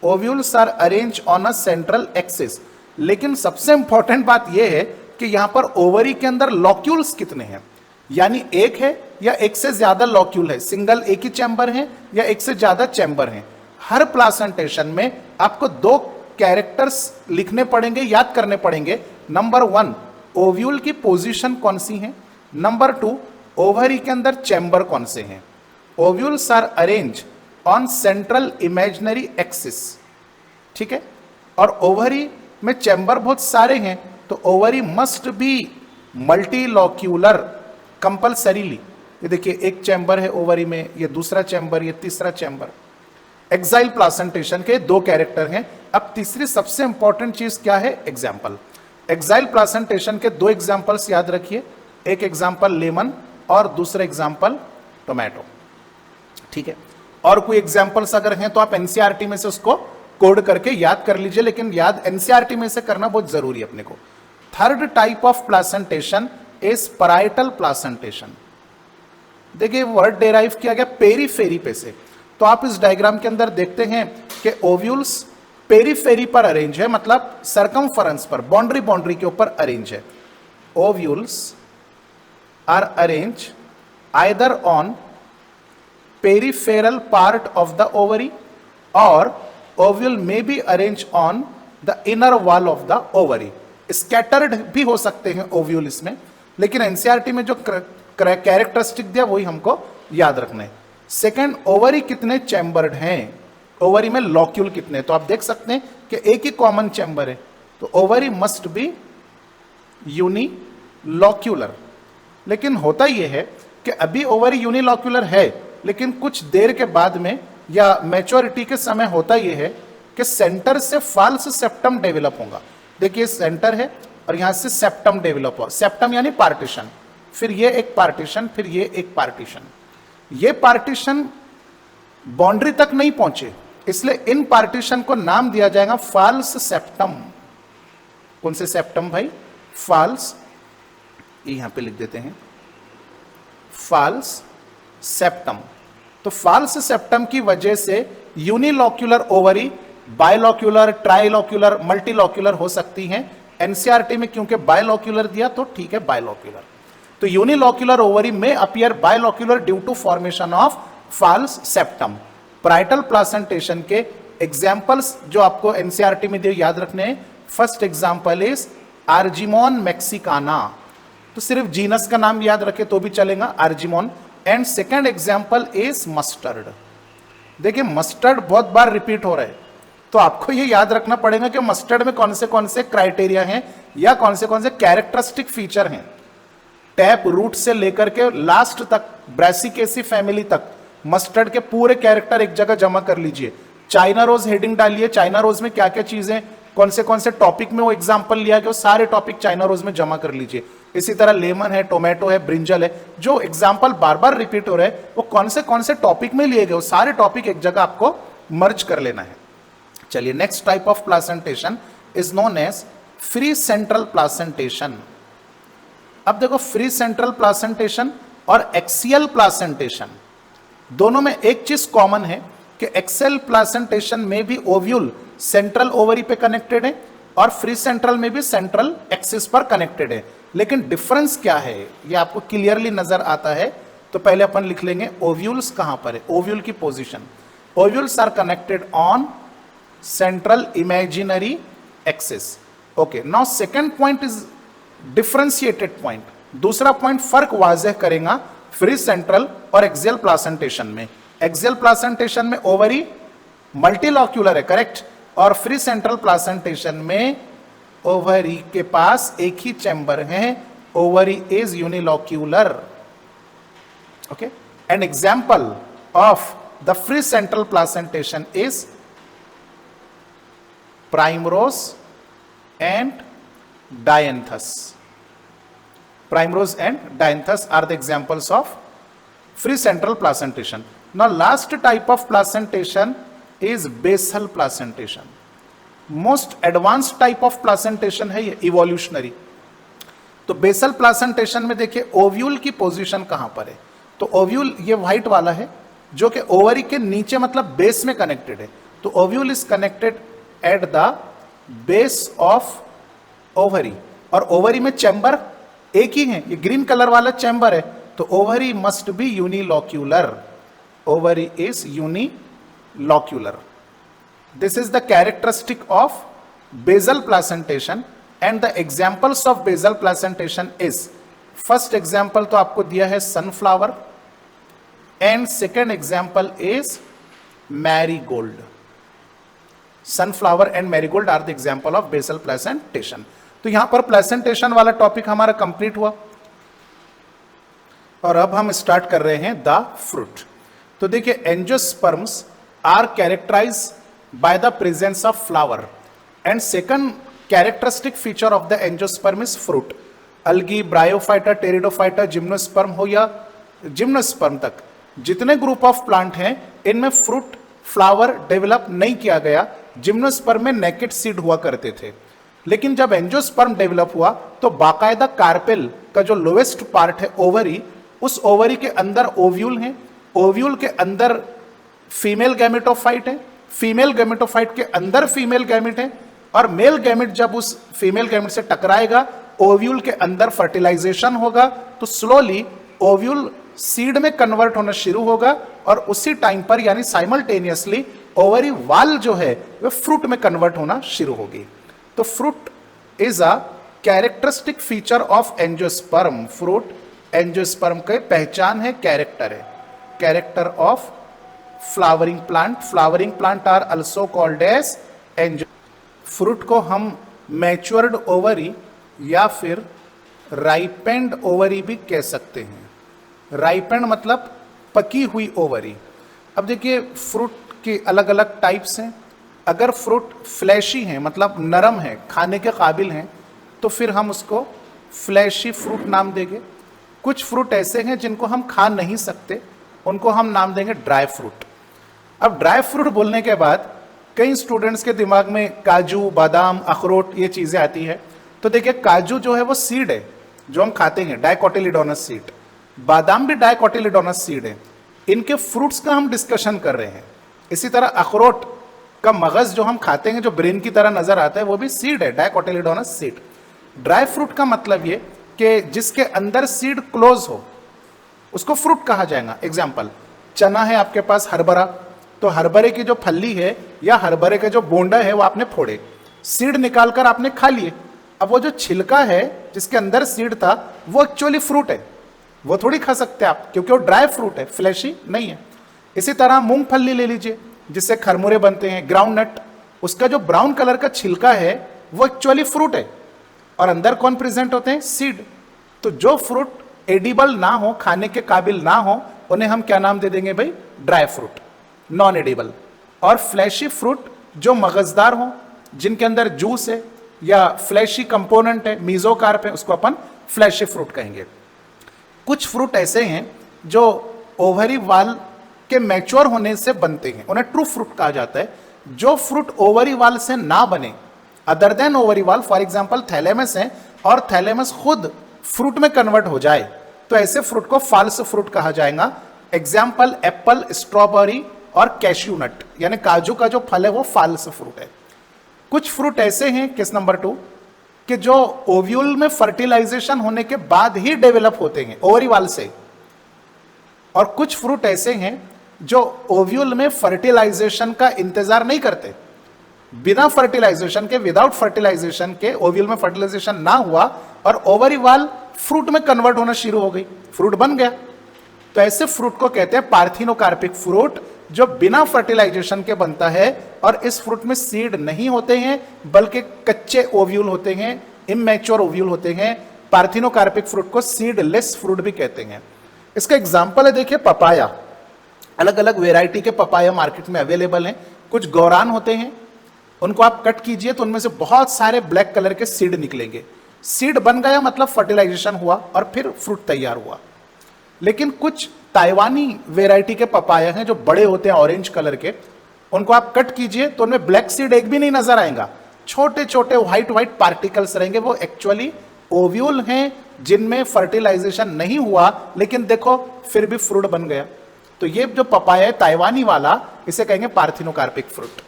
Ovules are arrange on a central axis. लेकिन सबसे इंपॉर्टेंट बात यह है कि यहां पर ओवरी के अंदर लॉक्यूल्स कितने हैं, यानी एक है या एक से ज्यादा लॉक्यूल है, सिंगल एक ही चैम्बर है या एक से ज्यादा चैम्बर है। हर प्लासेंटेशन में आपको 2 कैरेक्टर्स लिखने पड़ेंगे, याद करने पड़ेंगे। नंबर 1 ओव्यूल की पोजीशन कौन सी है, नंबर 2 ओवरी के अंदर चैम्बर कौन से हैं। Ovules are arrange on central imaginary axis. ठीक है। और ओवरी में चैम्बर बहुत सारे हैं, तो ओवरी मस्ट बी मल्टीलॉक्यूलर कंपल्सरीली। ये देखिए एक चैम्बर है ओवरी में, ये दूसरा चैम्बर, ये तीसरा चैम्बर। एक्साइल प्लासेंटेशन के 2 कैरेक्टर हैं। अब तीसरी सबसे इंपॉर्टेंट चीज क्या है, एग्जाम्पल। एक्साइल प्लासेंटेशन के 2 एग्जाम्पल्स याद रखिए। एक एग्जाम्पल लेमन और दूसरा एग्जाम्पल टोमेटो। ठीक है। और कोई एग्जाम्पल्स अगर हैं तो आप एनसीईआरटी में से उसको कोड करके याद कर लीजिए, लेकिन याद एनसीईआरटी में से करना बहुत जरूरी है अपने को। Third type of placentation is parietal placentation. देखिए वर्ड डेराइव किया गया पेरीफेरी पे से। तो आप इस डायग्राम के अंदर देखते हैं कि ओव्यूल्स पेरीफेरी पर अरेंज है, मतलब सरकमफरेंस पर, बाउंड्री के ऊपर अरेंज है। Ovules are arranged either on peripheral part of the ovary or ovule may be arranged on the inner wall of the ovary. Scattered भी हो सकते हैं ओव्यूल इसमें, लेकिन एनसीईआरटी में जो कैरेक्टरिस्टिक दिया वही हमको याद रखना है। सेकंड, ओवरी कितने चैम्बर्ड हैं, ओवरी में लॉक्यूल कितने। तो आप देख सकते हैं कि एक ही कॉमन चैम्बर है, तो ओवरी मस्ट बी यूनिलॉक्यूलर। लेकिन होता यह है कि अभी ओवरी यूनिलॉक्यूलर है, लेकिन कुछ देर के बाद में या मैच्योरिटी के समय होता यह है कि सेंटर से फाल्स सेप्टम डेवलप होगा। देखिए सेंटर है और यहां से सेप्टम डेवलप हुआ। सेप्टम यानी पार्टीशन, फिर ये एक पार्टीशन, फिर ये एक पार्टीशन। ये पार्टीशन बाउंड्री तक नहीं पहुंचे, इसलिए इन पार्टीशन को नाम दिया जाएगा फाल्स सेप्टम। कौन से सेप्टम भाई? फाल्स, यहां पे लिख देते हैं फाल्स सेप्टम। तो फाल्स सेप्टम की वजह से यूनिलॉक्यूलर ओवरी बायलॉक्यूलर, ट्राइलॉक्यूलर, मल्टीलॉक्यूलर हो सकती हैं। एनसीईआरटी में क्योंकि बायलॉक्यूलर दिया तो ठीक है बायलॉक्यूलर। तो यूनिलॉक्यूलर ओवरी में appear bilocular due to formation of false septum. Parietal placentation के एग्जांपल्स जो आपको एनसीईआरटी में दिए याद रखने हैं। First example is Argemone mexicana, तो सिर्फ जीनस का नाम याद रखे तो भी चलेगा, argemone. And second example is mustard. देखिए मस्टर्ड बहुत बार रिपीट हो रहा है, तो आपको ये याद रखना पड़ेगा कि मस्टर्ड में कौन से क्राइटेरिया हैं या कौन से कैरेक्टरिस्टिक फीचर हैं। टैप रूट से लेकर के लास्ट तक ब्रासिकेसी फैमिली तक मस्टर्ड के पूरे कैरेक्टर एक जगह जमा कर लीजिए। चाइना रोज हेडिंग डालिए, चाइना रोज में क्या क्या चीजें कौन से टॉपिक में वो एग्जांपल लिया गया, वो सारे टॉपिक चाइना रोज में जमा कर लीजिए। इसी तरह लेमन है, टोमेटो है, ब्रिंजल है, जो एग्जांपल बार बार रिपीट हो रहे हैं वो कौन से टॉपिक में लिए गए, वो सारे टॉपिक एक जगह आपको मर्ज कर लेना है। चलिए next type of placentation is known as free central placentation. अब देखो फ्री सेंट्रल प्लासेंटेशन और एक्सियल प्लासेंटेशन दोनों में एक चीज कॉमन है कि एक्सेल प्लासेंटेशन में भी ओव्यूल सेंट्रल ओवरी पे कनेक्टेड है और फ्री सेंट्रल में भी सेंट्रल एक्सिस पर कनेक्टेड है। लेकिन डिफरेंस क्या है ये आपको क्लियरली नजर आता है। तो पहले अपन लिख लेंगे ओव्यूल्स कहां पर है, ओव्यूल की position. Ovules are connected on central imaginary axis. Okay, now second point is differentiated point. दूसरा पॉइंट फर्क वाजह करेगा फ्री सेंट्रल और एक्सियल प्लासेंटेशन में। एक्सियल प्लासेंटेशन में ओवरी मल्टीलॉक्यूलर है, करेक्ट, और फ्री सेंट्रल प्लासेंटेशन में ओवरी के पास एक ही चैम्बर है, ovary is unilocular. Okay, an example of the free central placentation is primrose and dianthus. Primrose and dianthus are the examples of free central placentation. Now last type of placentation is basal placentation. Most advanced type of placentation है ये evolutionary. तो basal placentation में देखिए ovule की position कहां पर है। तो ओव्यूल ये व्हाइट वाला है जो कि ओवरी के नीचे मतलब बेस में कनेक्टेड है। तो ovule is connected at the base of ovary, और ओवरी में चैम्बर एक ही है, ये ग्रीन कलर वाला चैम्बर है। तो ovary must be unilocular, ovary is unilocular. This is the characteristic of basal placentation and the examples of basal placentation is, first example तो आपको दिया है sunflower and second example is marigold. Sunflower and marigold are the example of basal placentation. तो यहां पर placentation वाला topic हमारा complete हुआ और अब हम स्टार्ट कर रहे हैं द फ्रूट। तो देखिए angiosperms are characterize by the presence of flower and second characteristic feature of the angiosperm is fruit. Algae, bryophyta, pteridophyta, gymnosperm हो या जिम्नोस्पर्म तक जितने ग्रुप ऑफ प्लांट हैं इनमें फ्रूट फ्लावर डेवलप नहीं किया गया। जिम्नोस्पर्म में नेकेड सीड हुआ करते थे, लेकिन जब एंजियोस्पर्म डेवलप हुआ तो बाकायदा कार्पेल का जो लोएस्ट पार्ट है ओवरी, उस ओवरी के अंदर ओव्यूल है, ओव्यूल के अंदर फीमेल गैमेटोफाइट है, फीमेल गैमेटोफाइट के अंदर फीमेल गैमेट है, और मेल गैमेट जब उस फीमेल गैमेट से टकराएगा ओव्यूल के अंदर फर्टिलाइजेशन होगा, तो स्लोली ओव्यूल सीड में कन्वर्ट होना शुरू होगा और उसी टाइम पर यानी साइमल्टेनियसली ओवरी वाल जो है वह फ्रूट में कन्वर्ट होना शुरू होगी। तो fruit is a characteristic feature of angiosperm. Fruit angiosperm के पहचान है, कैरेक्टर है, character of flowering plant. Flowering plant are also called as angio. Fruit को हम मैच्योर्ड ओवरी या फिर राइपेंड ओवरी भी कह सकते हैं। राइपेंड मतलब पकी हुई ओवरी। अब देखिए फ्रूट की अलग अलग टाइप्स हैं। अगर फ्रूट फ्लैशी है मतलब नरम है, खाने के काबिल हैं, तो फिर हम उसको फ्लैशी फ्रूट नाम देंगे। कुछ फ्रूट ऐसे हैं जिनको हम खा नहीं सकते, उनको हम नाम देंगे ड्राई फ्रूट। अब ड्राई फ्रूट बोलने के बाद कई स्टूडेंट्स के दिमाग में काजू, बादाम, अखरोट ये चीजें आती है। तो देखिए काजू जो है वो सीड है जो हम खाते हैं, डाइकोटिलिडोनस सीड। बादाम भी डाइकोटिलिडोनस सीड है। इनके फ्रूट्स का हम डिस्कशन कर रहे हैं। इसी तरह अखरोट का मगज जो हम खाते हैं, जो ब्रेन की तरह नजर आता है, वो भी सीड है, डाइकोटिलिडोनस सीड। ड्राई फ्रूट का मतलब ये कि जिसके अंदर सीड क्लोज हो उसको फ्रूट कहा जाएगा। एग्जाम्पल, चना है आपके पास, हरभरा, तो हरभरे की जो फल्ली है या हरभरे के जो बोंडा है वो आपने फोड़े, सीड निकालकर आपने खा लिए। अब वो जो छिलका है जिसके अंदर सीड था वो एक्चुअली फ्रूट है, वो थोड़ी खा सकते आप क्योंकि वो ड्राई फ्रूट है, फ्लैशी नहीं है। इसी तरह मूंगफली ले लीजिए जिससे खरमुरे बनते हैं, ग्राउंड नट, उसका जो ब्राउन कलर का छिलका है वो एक्चुअली फ्रूट है और अंदर कौन प्रेजेंट होते हैं, सीड। तो जो फ्रूट एडिबल ना हो, खाने के काबिल ना हो, उन्हें हम क्या नाम दे देंगे भाई, ड्राई फ्रूट, नॉन एडिबल। और फ्लैशी फ्रूट जो मगजदार हो, जिनके अंदर जूस है या फ्लैशी कंपोनेंट है, मीजोकार्प है, उसको अपन फ्लैशी फ्रूट कहेंगे। कुछ फ्रूट ऐसे हैं जो ओवरी वाल के मैच्योर होने से बनते हैं, उन्हें ट्रू फ्रूट कहा जाता है। जो फ्रूट ओवरी वाल से ना बने, अदर देन ओवरी वाल, फॉर एग्जाम्पल थैलेमस है और थैलेमस खुद फ्रूट में कन्वर्ट हो जाए, तो ऐसे फ्रूट को फाल्स फ्रूट कहा जाएगा। एग्जाम्पल एप्पल, स्ट्रॉबेरी और कैश्यू नट, यानी काजू का जो फल है वो फाल्स फ्रूट है। कुछ फ्रूट ऐसे हैं, केस नंबर 2, कि जो ओव्यूल में फर्टिलाइजेशन होने के बाद ही डेवलप होते हैं ओवरीवाल से, और कुछ फ्रूट ऐसे हैं जो ओव्यूल में फर्टिलाइजेशन का इंतजार नहीं करते। बिना फर्टिलाइजेशन के, विदाउट फर्टिलाइजेशन के ओव्यूल में फर्टिलाइजेशन ना हुआ और ओवरीवाल फ्रूट में कन्वर्ट होना शुरू हो गई, फ्रूट बन गया, तो ऐसे फ्रूट को कहते हैं पार्थिनोकार्पिक फ्रूट, जो बिना फर्टिलाइजेशन के बनता है। और इस फ्रूट में सीड नहीं होते हैं बल्कि कच्चे ओव्यूल होते हैं, इमैच्योर ओव्यूल होते हैं। पार्थिनोकार्पिक फ्रूट को सीडलेस फ्रूट भी कहते हैं। इसका एग्जांपल है, देखिए पपाया, अलग अलग वेराइटी के पपाया मार्केट में अवेलेबल हैं। कुछ गौरान होते हैं, उनको आप कट कीजिए तो उनमें से बहुत सारे ब्लैक कलर के सीड निकलेंगे। सीड बन गया मतलब फर्टिलाइजेशन हुआ और फिर फ्रूट तैयार हुआ। लेकिन कुछ ताइवानी वेराइटी के पपाया हैं जो बड़े होते हैं ऑरेंज कलर के, उनको आप कट कीजिए तो उनमें ब्लैक सीड एक भी नहीं नजर आएगा, छोटे छोटे व्हाइट व्हाइट पार्टिकल्स रहेंगे। वो एक्चुअली ओव्यूल हैं जिनमें फर्टिलाइजेशन नहीं हुआ, लेकिन देखो फिर भी फ्रूट बन गया। तो ये जो पपाया है ताइवानी वाला, इसे कहेंगे पार्थिनोकार्पिक फ्रूट।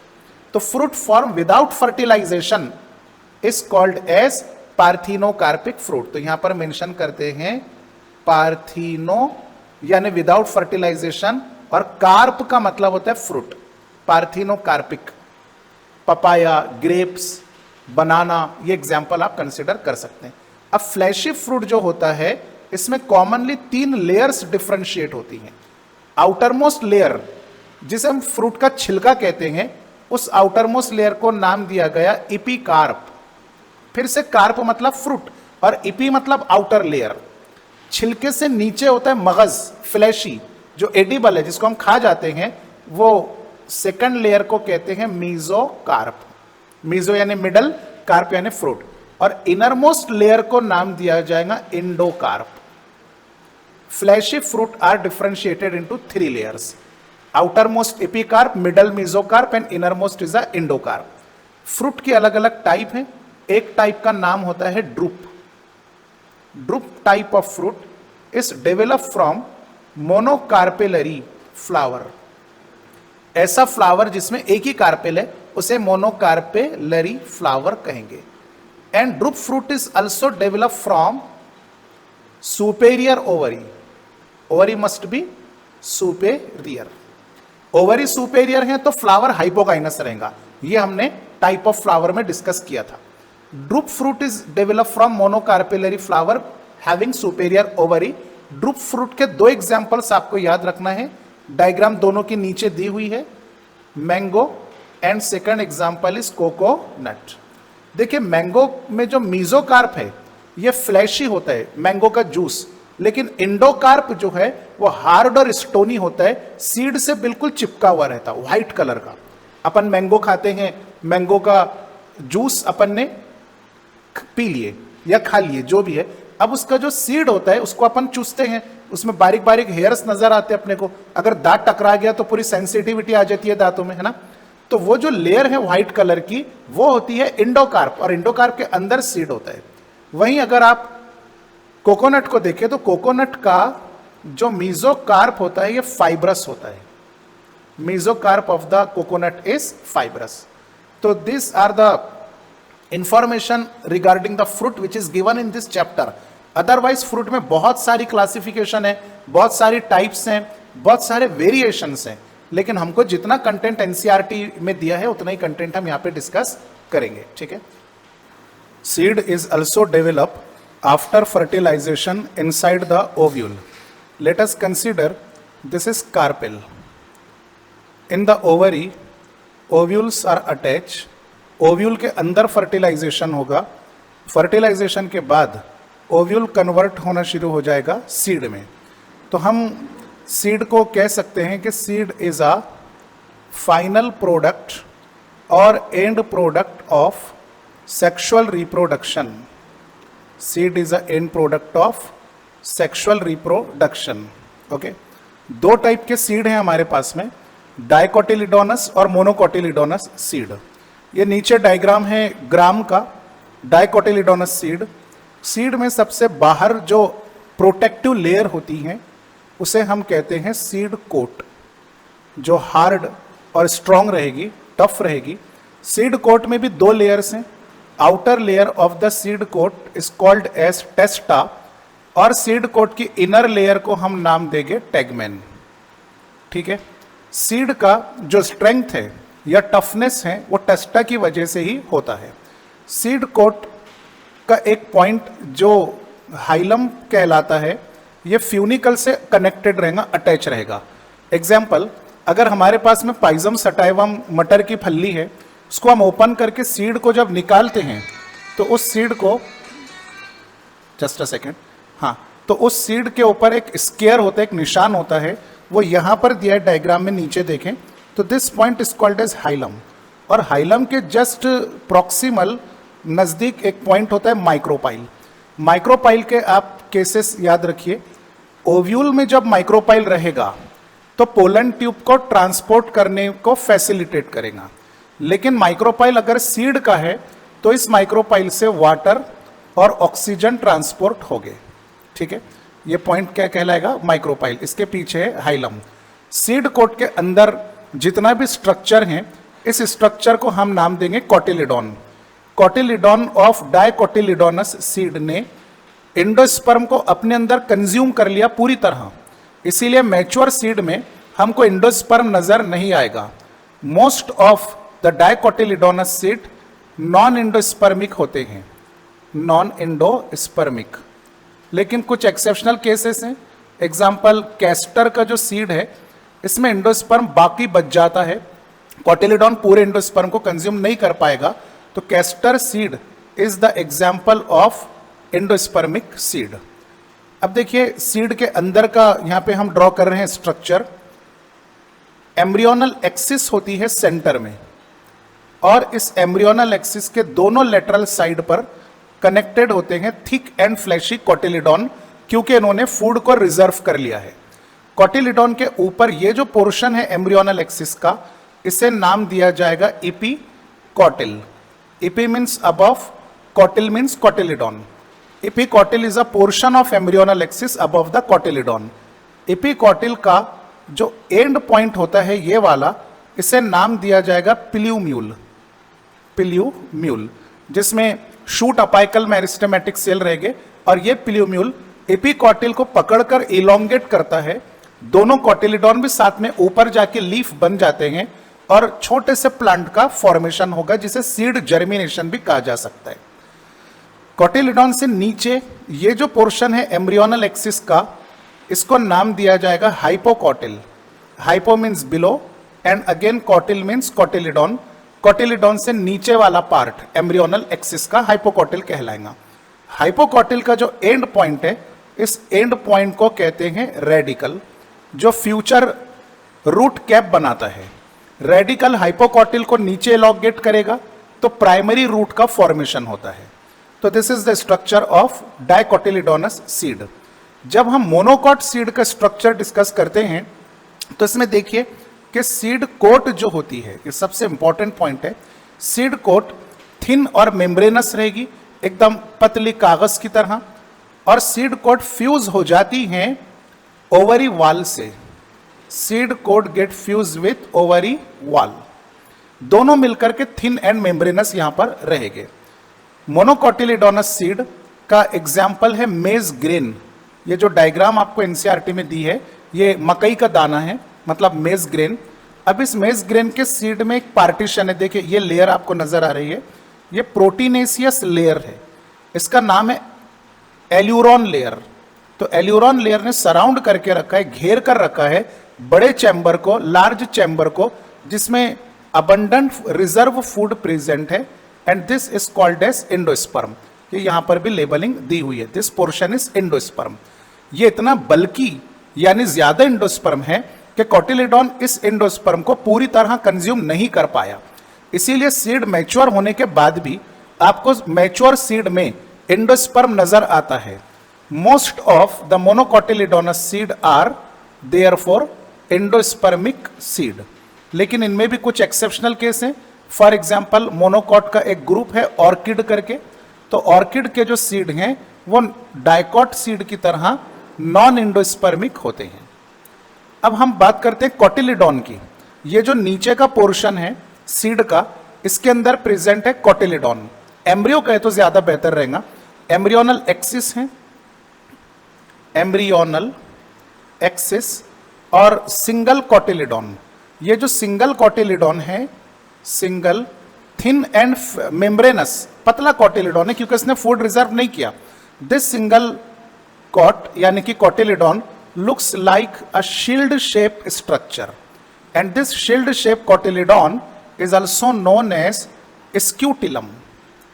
तो fruit form without fertilization is called as parthenocarpic fruit. तो यहां पर मेंशन करते हैं पार्थिनो यानी विदाउट फर्टिलाइजेशन, और कार्प का मतलब होता है फ्रूट, पार्थिनोकार्पिक। पपाया, ग्रेप्स, बनाना, ये एग्जाम्पल आप कंसिडर कर सकते हैं। अब फ्लैशी फ्रूट जो होता है इसमें कॉमनली 3 लेयर्स डिफरेंशिएट होती हैं। आउटर मोस्ट लेयर जिसे हम फ्रूट का छिलका कहते हैं, उस आउटर मोस्ट लेयर को नाम दिया गया इपीकार्प। फिर से कार्प मतलब फ्रूट और इपी मतलब आउटर लेयर। छिलके से नीचे होता है मगज, फ्लैशी, जो एडिबल है, जिसको हम खा जाते हैं, वो सेकंड लेयर को कहते हैं मीजोकार्प। मीजो यानी मिडल, कार्प यानी फ्रूट। और इनर मोस्ट लेयर को नाम दिया जाएगा endocarp. Fleshy fruit are differentiated into 3 layers, outer most epicarp, middle mesocarp and inner most is a endocarp. Fruit की अलग अलग टाइप है। एक टाइप का नाम होता है drupe. Drupe type of fruit is develop from monocarpellary flower. ऐसा फ्लावर जिसमें एक ही कार्पेल है उसे मोनोकार्पेलरी फ्लावर कहेंगे। And drupe fruit is also develop from superior ovary. Ovary must B superior. Ovary superior है तो फ्लावर हाइपोगाइनस रहेगा। ये हमने टाइप ऑफ फ्लावर में डिस्कस किया था। Drupe fruit is develop from monocarpellary flower having superior ovary. Drupe fruit के 2 examples आपको याद रखना है, डायग्राम दोनों की नीचे दी हुई है, mango and second example is coconut. देखिए मैंगो में जो मीजोकार्प है ये फ्लैशी होता है, मैंगो का जूस, लेकिन इंडोकार्प जो है वो हार्ड और स्टोनी होता है, सीड से बिल्कुल चिपका हुआ रहता है, व्हाइट कलर का। अपन मैंगो खाते हैं, मैंगो का जूस अपन ने पी लिए या खा लिए जो भी है, अब उसका जो सीड होता है उसको अपन चूसते हैं, उसमें बारीक बारीक हेयर्स नजर आते हैं अपने को, अगर दांत टकरा गया तो पूरी सेंसिटिविटी आ जाती है दांतों में, है ना। तो वो जो लेयर है व्हाइट कलर की वो होती है इंडोकार्प, और इंडोकार्प के अंदर सीड होता है। वहीं अगर आप कोकोनट को देखें तो कोकोनट का जो मीजोकार्प होता है ये फाइब्रस होता है। Mesocarp of the coconut is fibrous. तो this are the information regarding the fruit which is given in this chapter. Otherwise fruit में बहुत सारी क्लासिफिकेशन है, बहुत सारी टाइप्स हैं, बहुत सारे वेरिएशंस हैं, लेकिन हमको जितना कंटेंट एनसीईआरटी में दिया है उतना ही कंटेंट हम यहाँ पे डिस्कस करेंगे, ठीक है। Seed is also develop after fertilization inside the ovule. Let us consider this is carpel. In the ovary ovules are attach. Ovule के अंदर फर्टिलाइजेशन होगा, फर्टिलाइजेशन के बाद ओव्यूल कन्वर्ट होना शुरू हो जाएगा सीड में। तो हम सीड को कह सकते हैं कि seed is a final product और end product of sexual reproduction. Seed is a end product of sexual reproduction. Okay, दो टाइप के सीड हैं हमारे पास में, डाइकोटिलिडोनस और मोनोकोटिलिडोनस सीड। ये नीचे डायग्राम है ग्राम का। डाइकोटिलिडोनस सीड, सीड में सबसे बाहर जो प्रोटेक्टिव लेयर होती है उसे हम कहते हैं सीड कोट, जो हार्ड और स्ट्रॉन्ग रहेगी, टफ रहेगी। सीड कोट में भी दो लेयर्स हैं। Outer layer of the seed coat is called as testa, और सीड कोट की इनर लेयर को हम नाम देंगे टेगमेन, ठीक है। सीड का जो स्ट्रेंथ है या टफनेस है वो टेस्टा की वजह से ही होता है। सीड कोट का एक पॉइंट जो हाइलम कहलाता है, ये फ्यूनिकल से कनेक्टेड रहेगा, अटैच रहेगा। एग्जाम्पल, अगर हमारे पास में पाइजम सटाइवम मटर की फल्ली है, उसको हम ओपन करके सीड को जब निकालते हैं तो उस सीड को, जस्ट अ सेकेंड, हाँ, तो उस सीड के ऊपर एक स्केयर होता है, एक निशान होता है, वो यहाँ पर दिया है डायग्राम में, नीचे देखें तो this point is called as hilum. और हाइलम के जस्ट प्रोक्सिमल नज़दीक एक पॉइंट होता है माइक्रोपाइल। माइक्रोपाइल के आप केसेस याद रखिए। ओव्यूल में जब माइक्रोपाइल रहेगा तो पोलन ट्यूब को ट्रांसपोर्ट करने को फैसिलिटेट करेगा, लेकिन माइक्रोपाइल अगर सीड का है तो इस माइक्रोपाइल से वाटर और ऑक्सीजन ट्रांसपोर्ट होंगे, ठीक है। ये पॉइंट क्या कहलाएगा? माइक्रोपाइल। इसके पीछे है हाइलम। सीड कोट के अंदर जितना भी स्ट्रक्चर है, इस स्ट्रक्चर को हम नाम देंगे कोटिलिडॉन। कोटिलिडॉन ऑफ डाइकोटिलिडोनस सीड ने एंडोस्पर्म को अपने अंदर कंज्यूम कर लिया पूरी तरह, इसीलिए मैच्योर सीड में हमको एंडोस्पर्म नजर नहीं आएगा। Most of the dicotyledonous seed non endospermic होते हैं, नॉन एंडोस्पर्मिक, लेकिन कुछ एक्सेप्शनल केसेस हैं। एग्जाम्पल, कैस्टर का जो सीड है इसमें एंडोस्पर्म बाकी बच जाता है, कोटिलिडॉन पूरे एंडोस्पर्म को कंज्यूम नहीं कर पाएगा, तो castor seed is the example of endospermic seed. अब देखिए सीड के अंदर का यहां पे हम ड्रॉ कर रहे हैं स्ट्रक्चर। एम्ब्रियोनल एक्सिस होती है सेंटर में, और इस एम्ब्रियोनल एक्सिस के दोनों लेटरल साइड पर कनेक्टेड होते हैं थिक एंड फ्लैशी कोटिलिडॉन, क्योंकि इन्होंने फूड को रिजर्व कर लिया है। कोटिलिडॉन के ऊपर ये जो पोर्शन है एम्ब्रियोनल एक्सिस का, इसे नाम दिया जाएगा epicotyl. Epi means above, cotyl means cotyledon. Epicotyl is a portion of embryonal axis above the cotyledon. Epicotyl का जो एंड पॉइंट होता है ये वाला, इसे नाम दिया जाएगा पिल्यूम्यूल। पिल्यूम्यूल, जिसमें शूट अपाइकल मेरिस्टेमेटिक सेल रहेंगे, और ये पिल्यूम्यूल एपिकोटिल को पकड़कर इलोंगेट करता है। दोनों कोटिलिडॉन भी साथ में ऊपर जाके लीफ बन जाते हैं, और छोटे से प्लांट का फॉर्मेशन होगा, जिसे सीड जर्मिनेशन भी कहा जा सकता है। कोटिलिडॉन से नीचे ये जो पोर्शन है एम्ब्रियोनल एक्सिस का, इसको नाम दिया जाएगा hypocotyl. Hypo means below and again cotyl means cotyledon. Cotyledon से नीचे वाला पार्ट एम्ब्रियोनल एक्सिस का हाइपोकोटिल कहलाएगा। हाइपोकोटिल का जो एंड पॉइंट है, इस एंड पॉइंट को कहते हैं रेडिकल, जो फ्यूचर रूट कैप बनाता है। रेडिकल हाइपोकोटिल को नीचे एलोंगेट करेगा तो प्राइमरी रूट का फॉर्मेशन होता है। तो this is the structure of dicotyledonous seed. जब हम मोनोकॉट सीड का स्ट्रक्चर डिस्कस करते हैं तो इसमें देखिए कि सीड कोट जो होती है, ये सबसे इंपॉर्टेंट पॉइंट है। सीड कोट थिन और मेम्ब्रेनस रहेगी, एकदम पतली कागज की तरह, और सीड कोट फ्यूज हो जाती हैं ओवरी वॉल से। Seed coat get fuse with ovary wall, दोनों मिलकर के थिन एंड मेम्ब्रेनस यहां पर रहेंगे। मोनोकोटिलिडोनस सीड का एग्जाम्पल है मेज ग्रेन। ये जो डायग्राम आपको एनसीईआरटी में दी है, ये मकई का दाना है, मतलब मेज ग्रेन। अब इस मेज ग्रेन के सीड में एक पार्टीशन है, देखिए ये लेयर आपको नजर आ रही है, ये प्रोटीनेशियस लेयर है, इसका नाम है एल्यूरोन लेयर। तो एल्यूरोन लेयर ने सराउंड करके रखा है, घेर कर रखा है बड़े चैम्बर को, लार्ज चैम्बर को, जिसमें अबंडेंट रिजर्व फूड प्रेजेंट है, and this is called as endosperm. ये यहां पर भी लेबलिंग दी हुई है, दिस पोर्शन इज एंडोस्पर्म। ये इतना बल्कि यानी ज्यादा एंडोस्पर्म है कि कोटिलिडॉन इस एंडोस्पर्म को पूरी तरह कंज्यूम नहीं कर पाया, इसीलिए सीड मैच्योर होने के बाद भी आपको मैच्योर सीड में एंडोस्पर्म नजर आता है। Most of the monocotyledonous seed are therefore endospermic seed, लेकिन इनमें भी कुछ एक्सेप्शनल केस हैं। फॉर एग्जाम्पल मोनोकॉट का एक ग्रुप है ऑर्किड करके, तो ऑर्किड के जो सीड हैं वो डाइकॉट सीड की तरह नॉन एंडोस्पर्मिक होते हैं। अब हम बात करते हैं कोटिलिडॉन की। ये जो नीचे का पोर्शन है सीड का, इसके अंदर प्रेजेंट है कोटिलिडॉन। एम्ब्रियो कहे तो ज्यादा बेहतर रहेगा। एम्ब्रियोनल एक्सिस है, एम्ब्रियोनल एक्सिस और सिंगल कोटिलिडॉन। ये जो सिंगल कोटिलिडॉन है, सिंगल थिन एंड मेम्ब्रेनस, पतला कोटिलिडॉन है क्योंकि इसने फूड रिजर्व नहीं किया। दिस सिंगल कॉट यानी कि कोटिलिडॉन looks like a shield shape structure, and this shield shape cotyledon is also known as scutellum।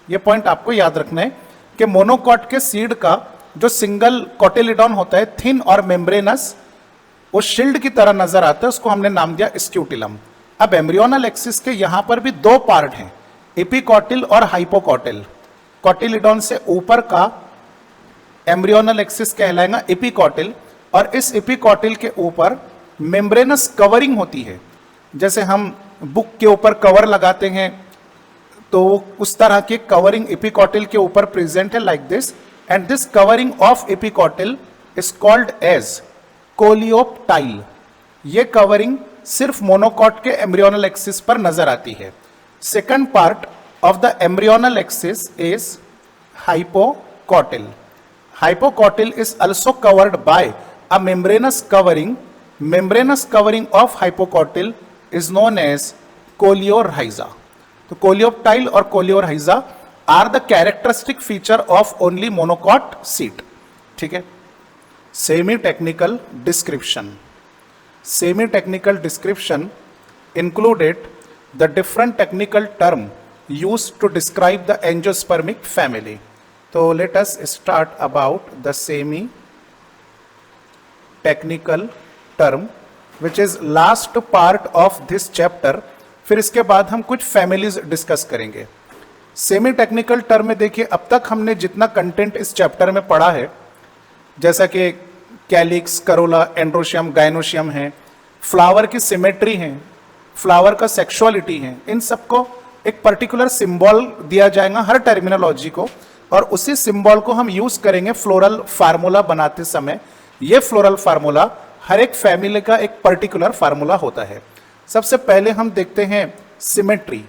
ये पॉइंट आपको याद रखना है कि मोनोकॉट के सीड का जो सिंगल कोटिलिडॉन होता है, थिन और मेम्ब्रेनस, वो शील्ड की तरह नजर आता है, उसको हमने नाम दिया स्क्यूटिलम। अब एम्ब्रियोनल एक्सिस के यहां पर भी दो पार्ट हैं, एपिकॉटिल और हाइपोकॉटिल। कोटिलिडॉन से ऊपर का एम्ब्रियोनल एक्सिस कहलाएगा एपिकॉटिल, और इस एपिकॉटिल के ऊपर मेम्ब्रेनस कवरिंग होती है। जैसे हम बुक के ऊपर कवर लगाते हैं तो उस तरह की कवरिंग एपिकॉटिल के ऊपर प्रेजेंट है, like this, and this covering of epicotyl is called as coleoptile. ये कवरिंग सिर्फ मोनोकॉट के एम्ब्रियोनल एक्सिस पर नजर आती है। Second part of the embryonal axis is hypocotyl. Hypocotyl is also covered by a membranous covering. Membranous covering of hypocotyl is known as coleorrhiza. तो coleoptile और coleorrhiza are the characteristic feature of only monocot seed. ठीक है। Semi technical description. Semi technical description included the different technical term used to describe the angiospermic family. So let us start about the semi technical term which is last part of this chapter। फिर इसके बाद हम कुछ families discuss करेंगे। Semi technical term में देखिए, अब तक हमने जितना कंटेंट इस चैप्टर में पढ़ा है, जैसा कि कैलिक्स, करोला, एंड्रोशियम, गाइनोशियम है, फ्लावर की सिमेट्री है, फ्लावर का सेक्सुअलिटी है, इन सबको एक पर्टिकुलर सिंबल दिया जाएगा हर टर्मिनोलॉजी को, और उसी सिंबल को हम यूज करेंगे फ्लोरल फार्मूला बनाते समय। ये फ्लोरल फार्मूला हर एक फैमिली का एक पर्टिकुलर फार्मूला होता है। सबसे पहले हम देखते हैं सिमेट्री।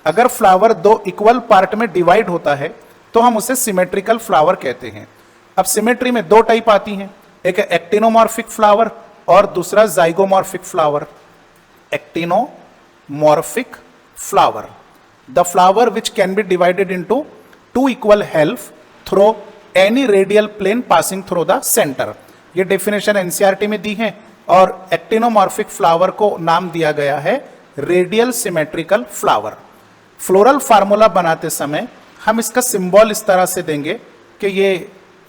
अगर फ्लावर दो इक्वल पार्ट में डिवाइड होता है तो हम उसे सिमेट्रिकल फ्लावर कहते हैं। अब सिमेट्री में दो टाइप आती हैं, एक है एक्टिनोमॉर्फिक फ्लावर और दूसरा zygomorphic flower. Actinomorphic flower, the flower which can be divided into two equal half through any radial plane passing through the center। ये डेफिनेशन एनसीईआरटी में दी है, और एक्टिनोमॉर्फिक फ्लावर को नाम दिया गया है radial symmetrical flower. Floral formula बनाते समय हम इसका सिंबल इस तरह से देंगे कि ये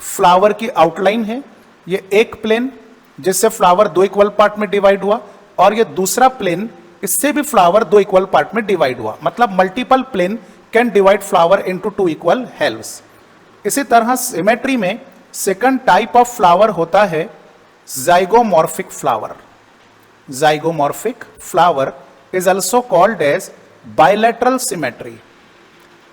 फ्लावर की आउटलाइन है, ये एक प्लेन जिससे फ्लावर दो इक्वल पार्ट में डिवाइड हुआ, और ये दूसरा प्लेन, इससे भी फ्लावर दो इक्वल पार्ट में डिवाइड हुआ, मतलब multiple plane can divide flower into 2 equal halves. इसी तरह सिमेट्री में सेकंड टाइप ऑफ फ्लावर होता है zygomorphic flower. Zygomorphic flower is also called as bilateral symmetry.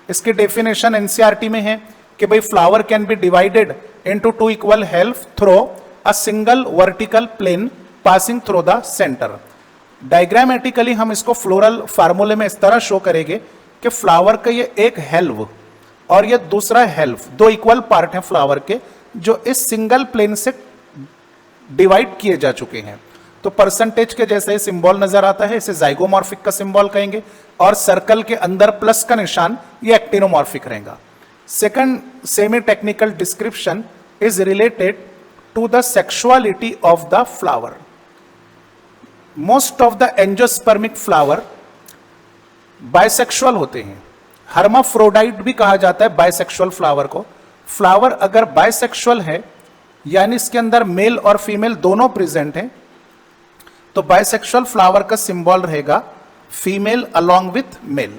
इसकी डेफिनेशन एनसीईआरटी में है कि भाई flower can be divided into 2 equal half through a single vertical plane passing through the centre. Diagrammatically हम इसको floral फार्मूले में इस तरह शो करेंगे कि फ्लावर का ये एक हेल्व और ये दूसरा हेल्व, दो इक्वल पार्ट हैं फ्लावर के जो इस सिंगल प्लेन से डिवाइड किए जा चुके हैं। तो परसेंटेज के जैसे सिंबल नजर आता है, इसे ज़ाइगोमॉर्फिक का सिंबल कहेंगे, और सर्कल के अंदर प्लस का निशान ये एक्टिनोमॉर्फिक रहेगा। Second semi technical description is related to the sexuality of the flower. Most of the angiospermic flower bisexual होते हैं। हर्माफ्रोडाइट भी कहा जाता है बाइसेक्सुअल फ्लावर को। फ्लावर अगर बाइसेक्सुअल है यानी इसके अंदर मेल और फीमेल दोनों प्रेजेंट हैं, तो बाइसेक्सुअल फ्लावर का सिंबल रहेगा फीमेल अलोंग विथ मेल।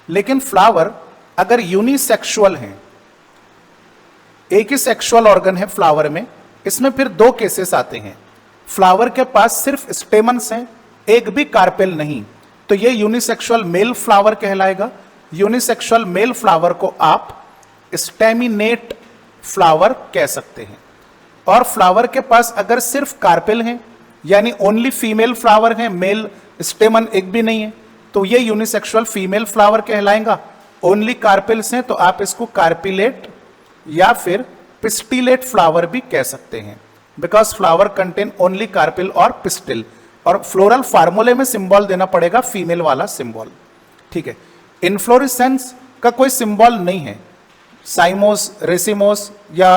लेकिन फ्लावर अगर यूनिसेक्सुअल है, एक ही सेक्सुअल ऑर्गन है फ्लावर में, इसमें फिर दो केसेस आते हैं। फ्लावर के पास सिर्फ स्टेमन्स हैं, एक भी कार्पेल नहीं, तो ये यूनिसेक्सुअल मेल फ्लावर कहलाएगा। यूनिसेक्सुअल मेल फ्लावर को आप स्टेमिनेट फ्लावर कह सकते हैं। और फ्लावर के पास अगर सिर्फ कार्पेल हैं यानी ओनली फीमेल फ्लावर हैं, मेल स्टेमन एक भी नहीं है, तो ये यूनिसेक्सुअल फीमेल फ्लावर कहलाएगा। ओनली कार्पेल्स हैं तो आप इसको कार्पिलेट या फिर पिस्टिलेट फ्लावर भी कह सकते हैं, because flower contain only carpel और पिस्टिल। और फ्लोरल फार्मूले में सिंबल देना पड़ेगा फीमेल वाला सिंबल, ठीक है। इन्फ्लोरेसेंस का कोई सिंबल नहीं है, साइमोस, रेसिमोस या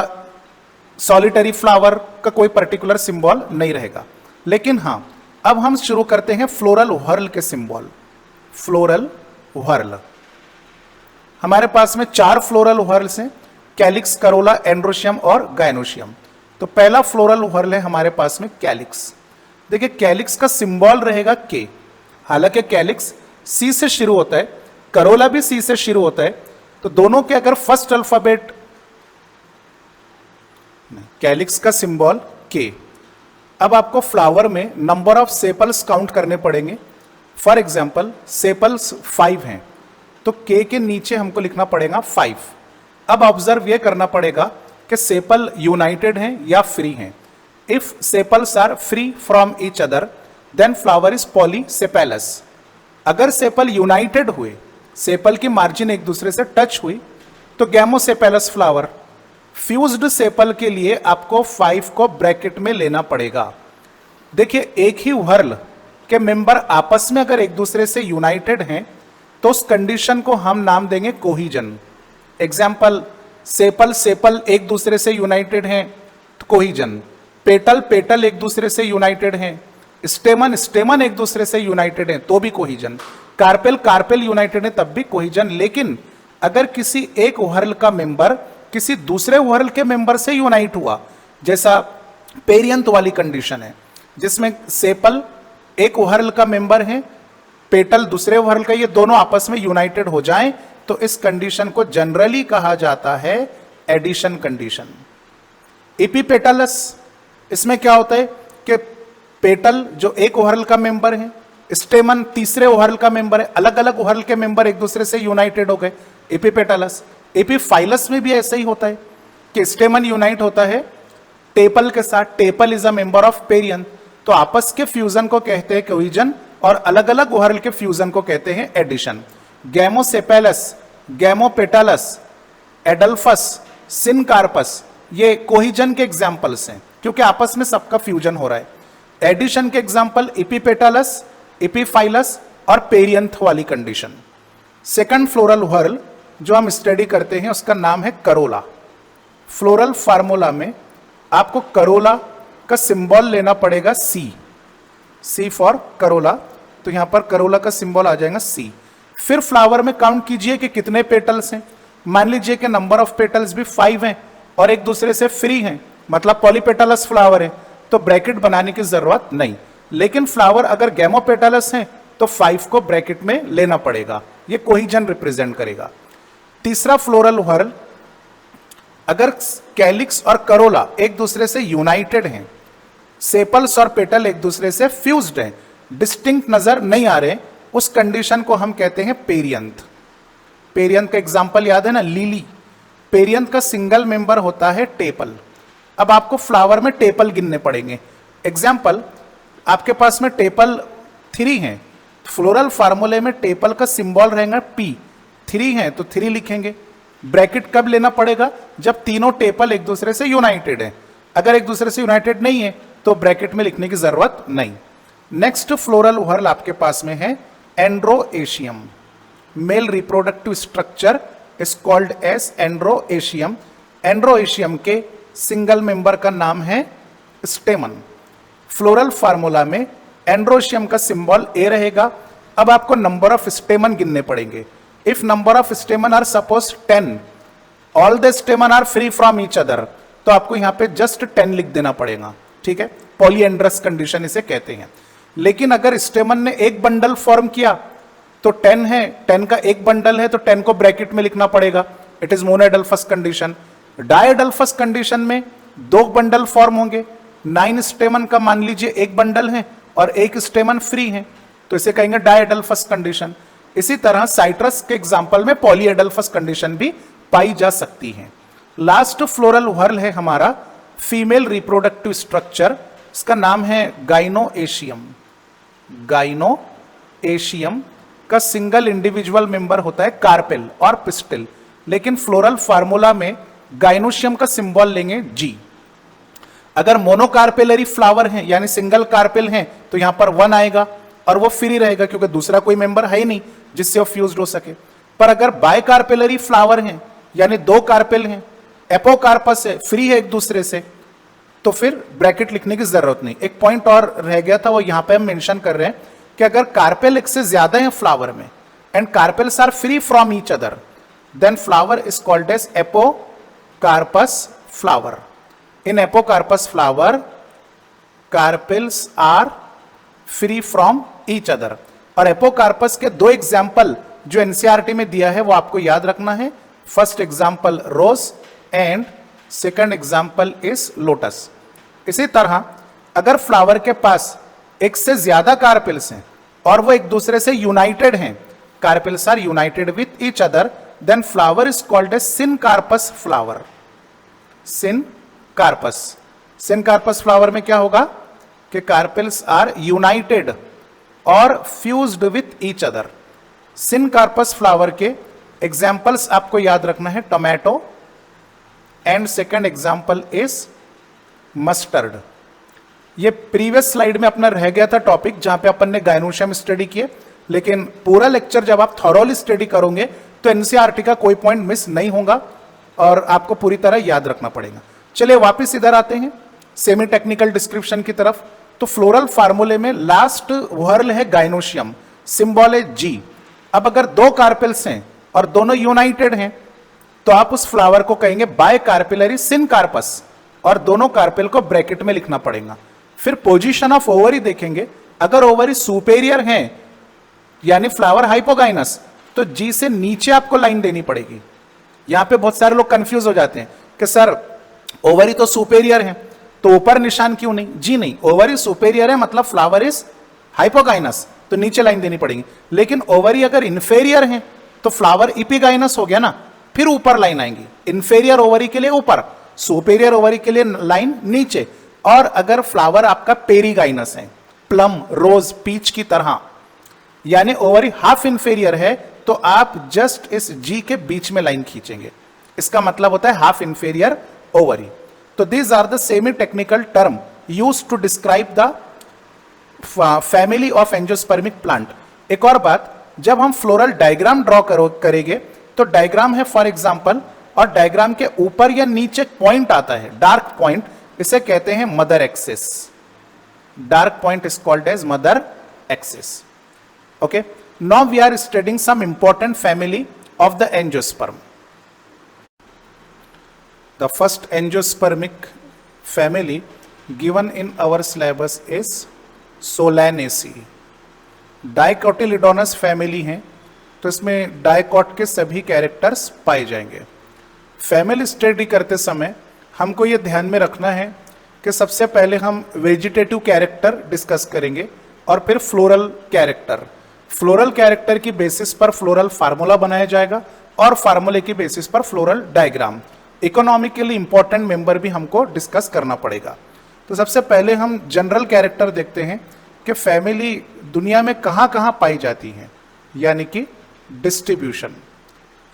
सॉलिटरी फ्लावर का कोई पर्टिकुलर सिंबल नहीं रहेगा। लेकिन हाँ, अब हम शुरू करते हैं फ्लोरल व्हर्ल के सिंबल। फ्लोरल व्हर्ल हमारे पास में 4 फ्लोरल व्हर्ल्स हैं, कैलिक्स, करोला, एंड्रोशियम और गायनोशियम। तो पहला फ्लोरल व्हर्ल है हमारे पास में कैलिक्स। देखिए कैलिक्स का सिंबल रहेगा के। हालांकि कैलिक्स सी से शुरू होता है, करोला भी सी से शुरू होता है, तो दोनों के अगर फर्स्ट अल्फाबेट, कैलिक्स का सिंबल के। अब आपको फ्लावर में नंबर ऑफ सेपल्स काउंट करने पड़ेंगे। फॉर एग्जाम्पल सेपल्स 5 हैं, तो के के नीचे हमको लिखना पड़ेगा 5। अब ऑब्जर्व ये करना पड़ेगा कि सेपल यूनाइटेड हैं या फ्री हैं। If sepals are free from each other then flower is polysepalous. अगर सेपल यूनाइटेड हुए, सेपल की मार्जिन एक दूसरे से टच हुई, तो गैमोसेपेलस फ्लावर। फ्यूज्ड सेपल के लिए आपको 5 को ब्रैकेट में लेना पड़ेगा। देखिए एक ही व्हर्ल के मेंबर आपस में अगर एक दूसरे से यूनाइटेड हैं तो उस कंडीशन को हम नाम देंगे कोहिजन। एग्जाम्पल, सेपल सेपल एक दूसरे से यूनाइटेड हैं तो कोहिजन, पेटल पेटल एक दूसरे से यूनाइटेड हैं, स्टेमन स्टेमन एक दूसरे से यूनाइटेड हैं तो भी कोहिजन, कार्पेल कार्पेल यूनाइटेड है तब भी कोहिजन। लेकिन अगर किसी एक व्हर्ल का मेंबर किसी दूसरे व्हर्ल के मेंबर से यूनाइट हुआ, जैसा पेरियंथ वाली कंडीशन है जिसमें सेपल एक व्हर्ल का मेंबर है, पेटल दूसरे व्हर्ल का, ये दोनों आपस में यूनाइटेड हो जाएं, तो इस कंडीशन को जनरली कहा जाता है एडिशन कंडीशन। एपीपेटलस, इसमें क्या होता है कि पेटल जो एक व्हर्ल का मेंबर है, स्टेमन तीसरे व्हर्ल का मेंबर है, अलग अलग व्हर्ल के मेंबर एक दूसरे से यूनाइटेड हो गए, एपीपेटलस। एपीफाइलस में भी ऐसा ही होता है कि स्टेमन यूनाइट होता है टेपल के साथ, tepal is a member of perianth, तो आपस के फ्यूजन को कहते हैं कोहिजन और अलग अलग व्हर्ल के फ्यूजन को कहते हैं एडिशन। गैमोसेपेलस, गैमोपेटलस, एडल्फस, सिनकार्पस, ये कोहिजन के एग्जाम्पल्स हैं क्योंकि आपस में सबका फ्यूजन हो रहा है। एडिशन के एग्जाम्पल एपीपेटलस, एपीफाइलस और पेरियंथ वाली कंडीशन। सेकंड फ्लोरल व्हर्ल जो हम स्टडी करते हैं उसका नाम है करोला। फ्लोरल फार्मूला में आपको करोला का सिंबल लेना पड़ेगा सी, सी फॉर करोला, तो यहां पर करोला का सिंबल आ जाएगा सी। फिर फ्लावर में काउंट कीजिए कि कितने पेटल्स हैं। मान लीजिए कि नंबर ऑफ पेटल्स भी 5 हैं और एक दूसरे से फ्री हैं, मतलब पॉलीपेटलस फ्लावर है, तो ब्रैकेट बनाने की जरूरत नहीं। लेकिन फ्लावर अगर गैमोपेटलस हैं तो 5 को ब्रैकेट में लेना पड़ेगा। ये कोहिजन रिप्रेजेंट करेगा। तीसरा फ्लोरल व्हर्ल, अगर कैलिक्स और करोला एक दूसरे से यूनाइटेड हैं, सेपल्स और पेटल एक दूसरे से फ्यूज्ड हैं, डिस्टिंक्ट नजर नहीं आ रहे, उस कंडीशन को हम कहते हैं पेरियंथ। पेरियंथ का एग्जांपल याद है ना, लिली। पेरियंथ का सिंगल मेंबर होता है टेपल। अब आपको फ्लावर में टेपल गिनने पड़ेंगे। एग्जांपल, आपके पास में टेपल 3 हैं, फ्लोरल फार्मूले में टेपल का सिंबल रहेगा P। 3 हैं तो 3 लिखेंगे। ब्रैकेट कब लेना पड़ेगा? जब तीनों टेपल एक दूसरे से यूनाइटेड है। अगर एक दूसरे से यूनाइटेड नहीं है तो ब्रैकेट में लिखने की जरूरत नहीं। नेक्स्ट फ्लोरल व्हर्ल आपके पास में है androecium. Male reproductive structure is called as androecium. Androecium के सिंगल मेंबर का नाम है स्टेमन। फ्लोरल फार्मूला में एंड्रोएशियम का सिंबल ए रहेगा। अब आपको नंबर ऑफ स्टेमन गिनने पड़ेंगे। If number of stamen are suppose 10, all the stamen are free from each other, तो आपको यहां पे जस्ट 10 लिख देना पड़ेगा, ठीक है। पॉलीएंड्रस कंडीशन इसे कहते हैं। लेकिन अगर स्टेमन ने एक बंडल फॉर्म किया तो 10 है, 10 का एक बंडल है तो 10 को ब्रैकेट में लिखना पड़ेगा। It is monoadelphous condition. Diadelphous condition में 2 बंडल फॉर्म होंगे। 9 स्टेमन का मान लीजिए एक बंडल है और एक स्टेमन फ्री है, तो इसे कहेंगे डायएडल्फस कंडीशन। इसी तरह साइट्रस के एग्जांपल में पॉलीएडल्फस कंडीशन भी पाई जा सकती है। लास्ट फ्लोरल व्हर्ल है हमारा फीमेल रिप्रोडक्टिव स्ट्रक्चर, इसका नाम है गाइनोएशियम। गाइनोएशियम का सिंगल इंडिविजुअल मेंबर होता है कार्पेल और पिस्टिल, लेकिन फ्लोरल फार्मूला में गाइनोशियम का सिंबल लेंगे G। अगर मोनोकार्पेलरी फ्लावर हैं यानी सिंगल कार्पेल हैं तो यहां पर 1 आएगा और वो फ्री रहेगा क्योंकि दूसरा कोई मेंबर है ही नहीं जिससे वो फ्यूज्ड हो सके। पर अगर बायकार्पेलरी फ्लावर हैं यानी 2 कार्पेल हैं, एपोकार्पस है, फ्री है एक दूसरे से, तो फिर ब्रैकेट लिखने की जरूरत नहीं। एक पॉइंट और रह गया था, वो यहां पे हम मेंशन कर रहे हैं कि अगर कार्पेल एक से ज्यादा है फ्लावर में and carpels are free from each other, then flower is called as apocarpous flower. In apocarpous flower carpels are free from each other. और एपोकार्पस के 2 एग्जाम्पल जो एनसीईआरटी में दिया है वो आपको याद रखना है। First example rose and second example is lotus. इसी तरह अगर फ्लावर के पास एक से ज्यादा कार्पेल्स हैं और वो एक दूसरे से यूनाइटेड हैं, carpels are united with each other, then flower is called as syncarpous flower. Syncarpous. Syncarpous flower में क्या होगा कि कार्पेल्स आर यूनाइटेड और fused with each other. Syncarpous flower के एग्जाम्पल्स आपको याद रखना है tomato and second example is mustard. ये प्रीवियस स्लाइड में अपना रह गया था टॉपिक जहां पे अपन ने गाइनोशियम स्टडी किए, लेकिन पूरा लेक्चर जब आप थॉरोली स्टडी करोगे तो एनसीईआरटी का कोई पॉइंट मिस नहीं होगा और आपको पूरी तरह याद रखना पड़ेगा। चलिए वापस इधर आते हैं सेमी टेक्निकल डिस्क्रिप्शन की तरफ। तो फ्लोरल फार्मूले में लास्ट व्हर्ल है गाइनोशियम, सिंबल है G। अब अगर 2 कार्पेल्स हैं और दोनों यूनाइटेड हैं तो आप उस फ्लावर को कहेंगे बाय कार्पेलरी सिनकार्पस और दोनों कार्पेल को ब्रैकेट में लिखना पड़ेगा। फिर पोजीशन ऑफ ओवरी देखेंगे, अगर ओवरी सुपेरियर हैं यानी फ्लावर हाइपोगाइनस तो G से नीचे आपको लाइन देनी पड़ेगी। यहां पे बहुत सारे लोग कंफ्यूज हो जाते हैं कि सर ओवरी तो सुपेरियर है तो ऊपर निशान क्यों नहीं? जी नहीं, ओवरी सुपेरियर है मतलब फ्लावर इज हाइपोगाइनस, तो नीचे लाइन देनी पड़ेगी। लेकिन ओवरी अगर इंफेरियर है तो फ्लावर इपिगाइनस हो गया ना, फिर ऊपर लाइन आएंगी। इंफेरियर ओवरी के लिए ऊपर, सुपेरियर ओवरी के लिए लाइन नीचे। और अगर फ्लावर आपका पेरीगाइनस है, प्लम, रोज, पीच की तरह, यानी ओवरी हाफ इंफेरियर है तो आप जस्ट इस G के बीच में लाइन खींचेंगे। इसका मतलब होता है हाफ इंफेरियर ओवरी। तो these are the semi technical term used to describe the family of angiospermic plant. एक और बात, जब हम फ्लोरल डायग्राम ड्रॉ करेंगे तो डायग्राम है फॉर एग्जांपल, और डायग्राम के ऊपर या नीचे पॉइंट आता है, डार्क पॉइंट, इसे कहते हैं mother axis. Dark point is called as mother axis. Okay, now we are studying some important family of the angiosperm. The first angiospermic family given in our syllabus is Solanaceae. Dicotyledonous family है, तो इसमें dicot के सभी characters पाए जाएंगे। Family study करते समय हमको ये ध्यान में रखना है कि सबसे पहले हम वेजिटेटिव कैरेक्टर डिस्कस करेंगे और फिर फ्लोरल कैरेक्टर। फ्लोरल कैरेक्टर की बेसिस पर फ्लोरल फार्मूला बनाया जाएगा और फार्मूले की बेसिस पर floral diagram. Economically important member भी हमको डिस्कस करना पड़ेगा। तो सबसे पहले हम जनरल कैरेक्टर देखते हैं कि फैमिली दुनिया में कहाँ कहाँ पाई जाती है, यानी कि डिस्ट्रीब्यूशन।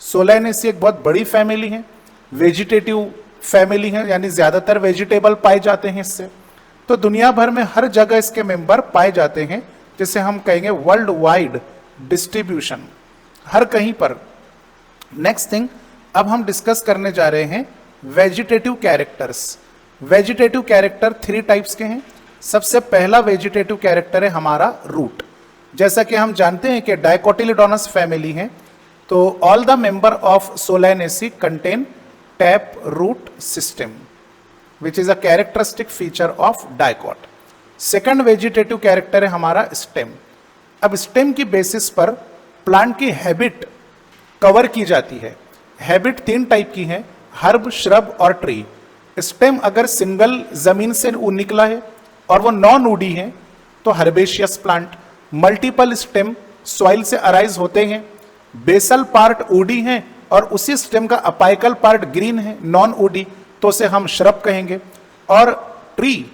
सोलैनेसी एक बहुत बड़ी फैमिली है, वेजिटेटिव फैमिली है, यानी ज्यादातर वेजिटेबल पाए जाते हैं इससे। तो दुनिया भर में हर जगह इसके मेंबर पाए जाते हैं, जिसे हम कहेंगे वर्ल्ड वाइड डिस्ट्रीब्यूशन, हर कहीं पर। नेक्स्ट थिंग, अब हम डिस्कस करने जा रहे हैं vegetative characters. Vegetative character 3 types के हैं। सबसे पहला वेजिटेटिव कैरेक्टर है हमारा रूट। जैसा कि हम जानते हैं कि डाइकोटिलिडोनस फैमिली है, तो all the member of Solanaceae contain tap root system, which is a characteristic feature of dicot. Second vegetative character है हमारा स्टेम। अब स्टेम की बेसिस पर प्लांट की हैबिट कवर की जाती है। हैबिट 3 टाइप की है, हर्ब, श्रब और ट्री। स्टेम अगर सिंगल जमीन से निकला है और वो नॉन वुडी है तो herbaceous plant. Multiple stem soil से अराइज होते हैं। बेसल पार्ट वुडी है और उसी स्टेम का अपाइकल पार्ट ग्रीन है, नॉन वुडी, तो उसे हम श्रब कहेंगे। और ट्री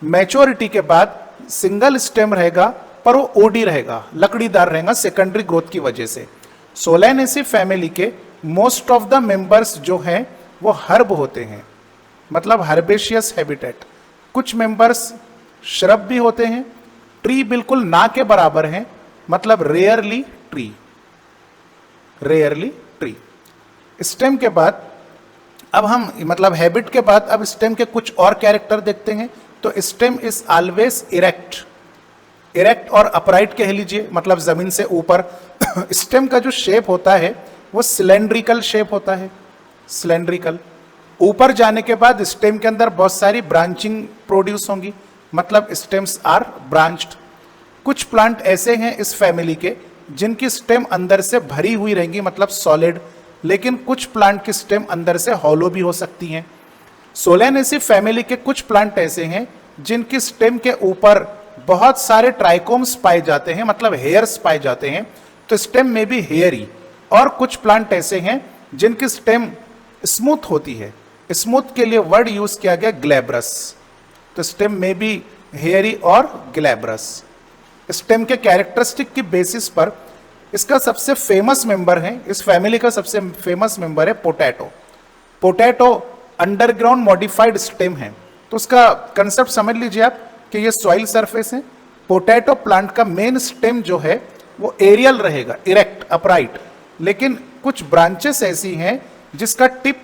मैच्योरिटी के बाद सिंगल स्टेम रहेगा पर वो वुडी रहेगा, लकड़ीदार रहेगा सेकेंडरी ग्रोथ की वजह से। सोलैनेसी फैमिली के मोस्ट ऑफ द मेंबर्स जो हैं वो हर्ब होते हैं, मतलब हर्बेशियस हैबिटेट। कुछ मेंबर्स श्रब भी होते हैं। ट्री बिल्कुल ना के बराबर हैं, मतलब rarely tree, rarely tree. Stem के बाद अब हम, मतलब हैबिट के बाद अब स्टेम के कुछ और कैरेक्टर देखते हैं। तो stem is always erect, erect और अपराइट कह लीजिए, मतलब जमीन से ऊपर। स्टेम का जो शेप होता है वो सिलेंड्रिकल शेप होता है, सिलेंड्रिकल। ऊपर जाने के बाद स्टेम के अंदर बहुत सारी ब्रांचिंग प्रोड्यूस होंगी, मतलब स्टेम्स आर ब्रांच्ड। कुछ प्लांट ऐसे हैं इस फैमिली के जिनकी स्टेम अंदर से भरी हुई रहेंगी, मतलब सॉलिड, लेकिन कुछ प्लांट की स्टेम अंदर से हॉलो भी हो सकती हैं। सोलैनेसी फैमिली के कुछ प्लांट ऐसे हैं जिनकी स्टेम के ऊपर बहुत सारे ट्राइकोम्स पाए जाते हैं, मतलब हेयर्स पाए जाते हैं, तो स्टेम में भी हेयरी। और कुछ प्लांट ऐसे हैं जिनकी स्टेम स्मूथ होती है, स्मूथ के लिए वर्ड यूज किया गया ग्लैब्रस, तो स्टेम में भी हेयरी और ग्लैब्रस। स्टेम के कैरेक्टरिस्टिक की बेसिस पर इसका सबसे फेमस मेंबर है, इस फैमिली का सबसे फेमस मेंबर है potato. Potato underground modified stem है, तो उसका कंसेप्ट समझ लीजिए आप कि ये सॉइल सरफेस है। पोटैटो प्लांट का मेन स्टेम जो है वो एरियल रहेगा, इरेक्ट, अपराइट, लेकिन कुछ ब्रांचेस ऐसी हैं जिसका टिप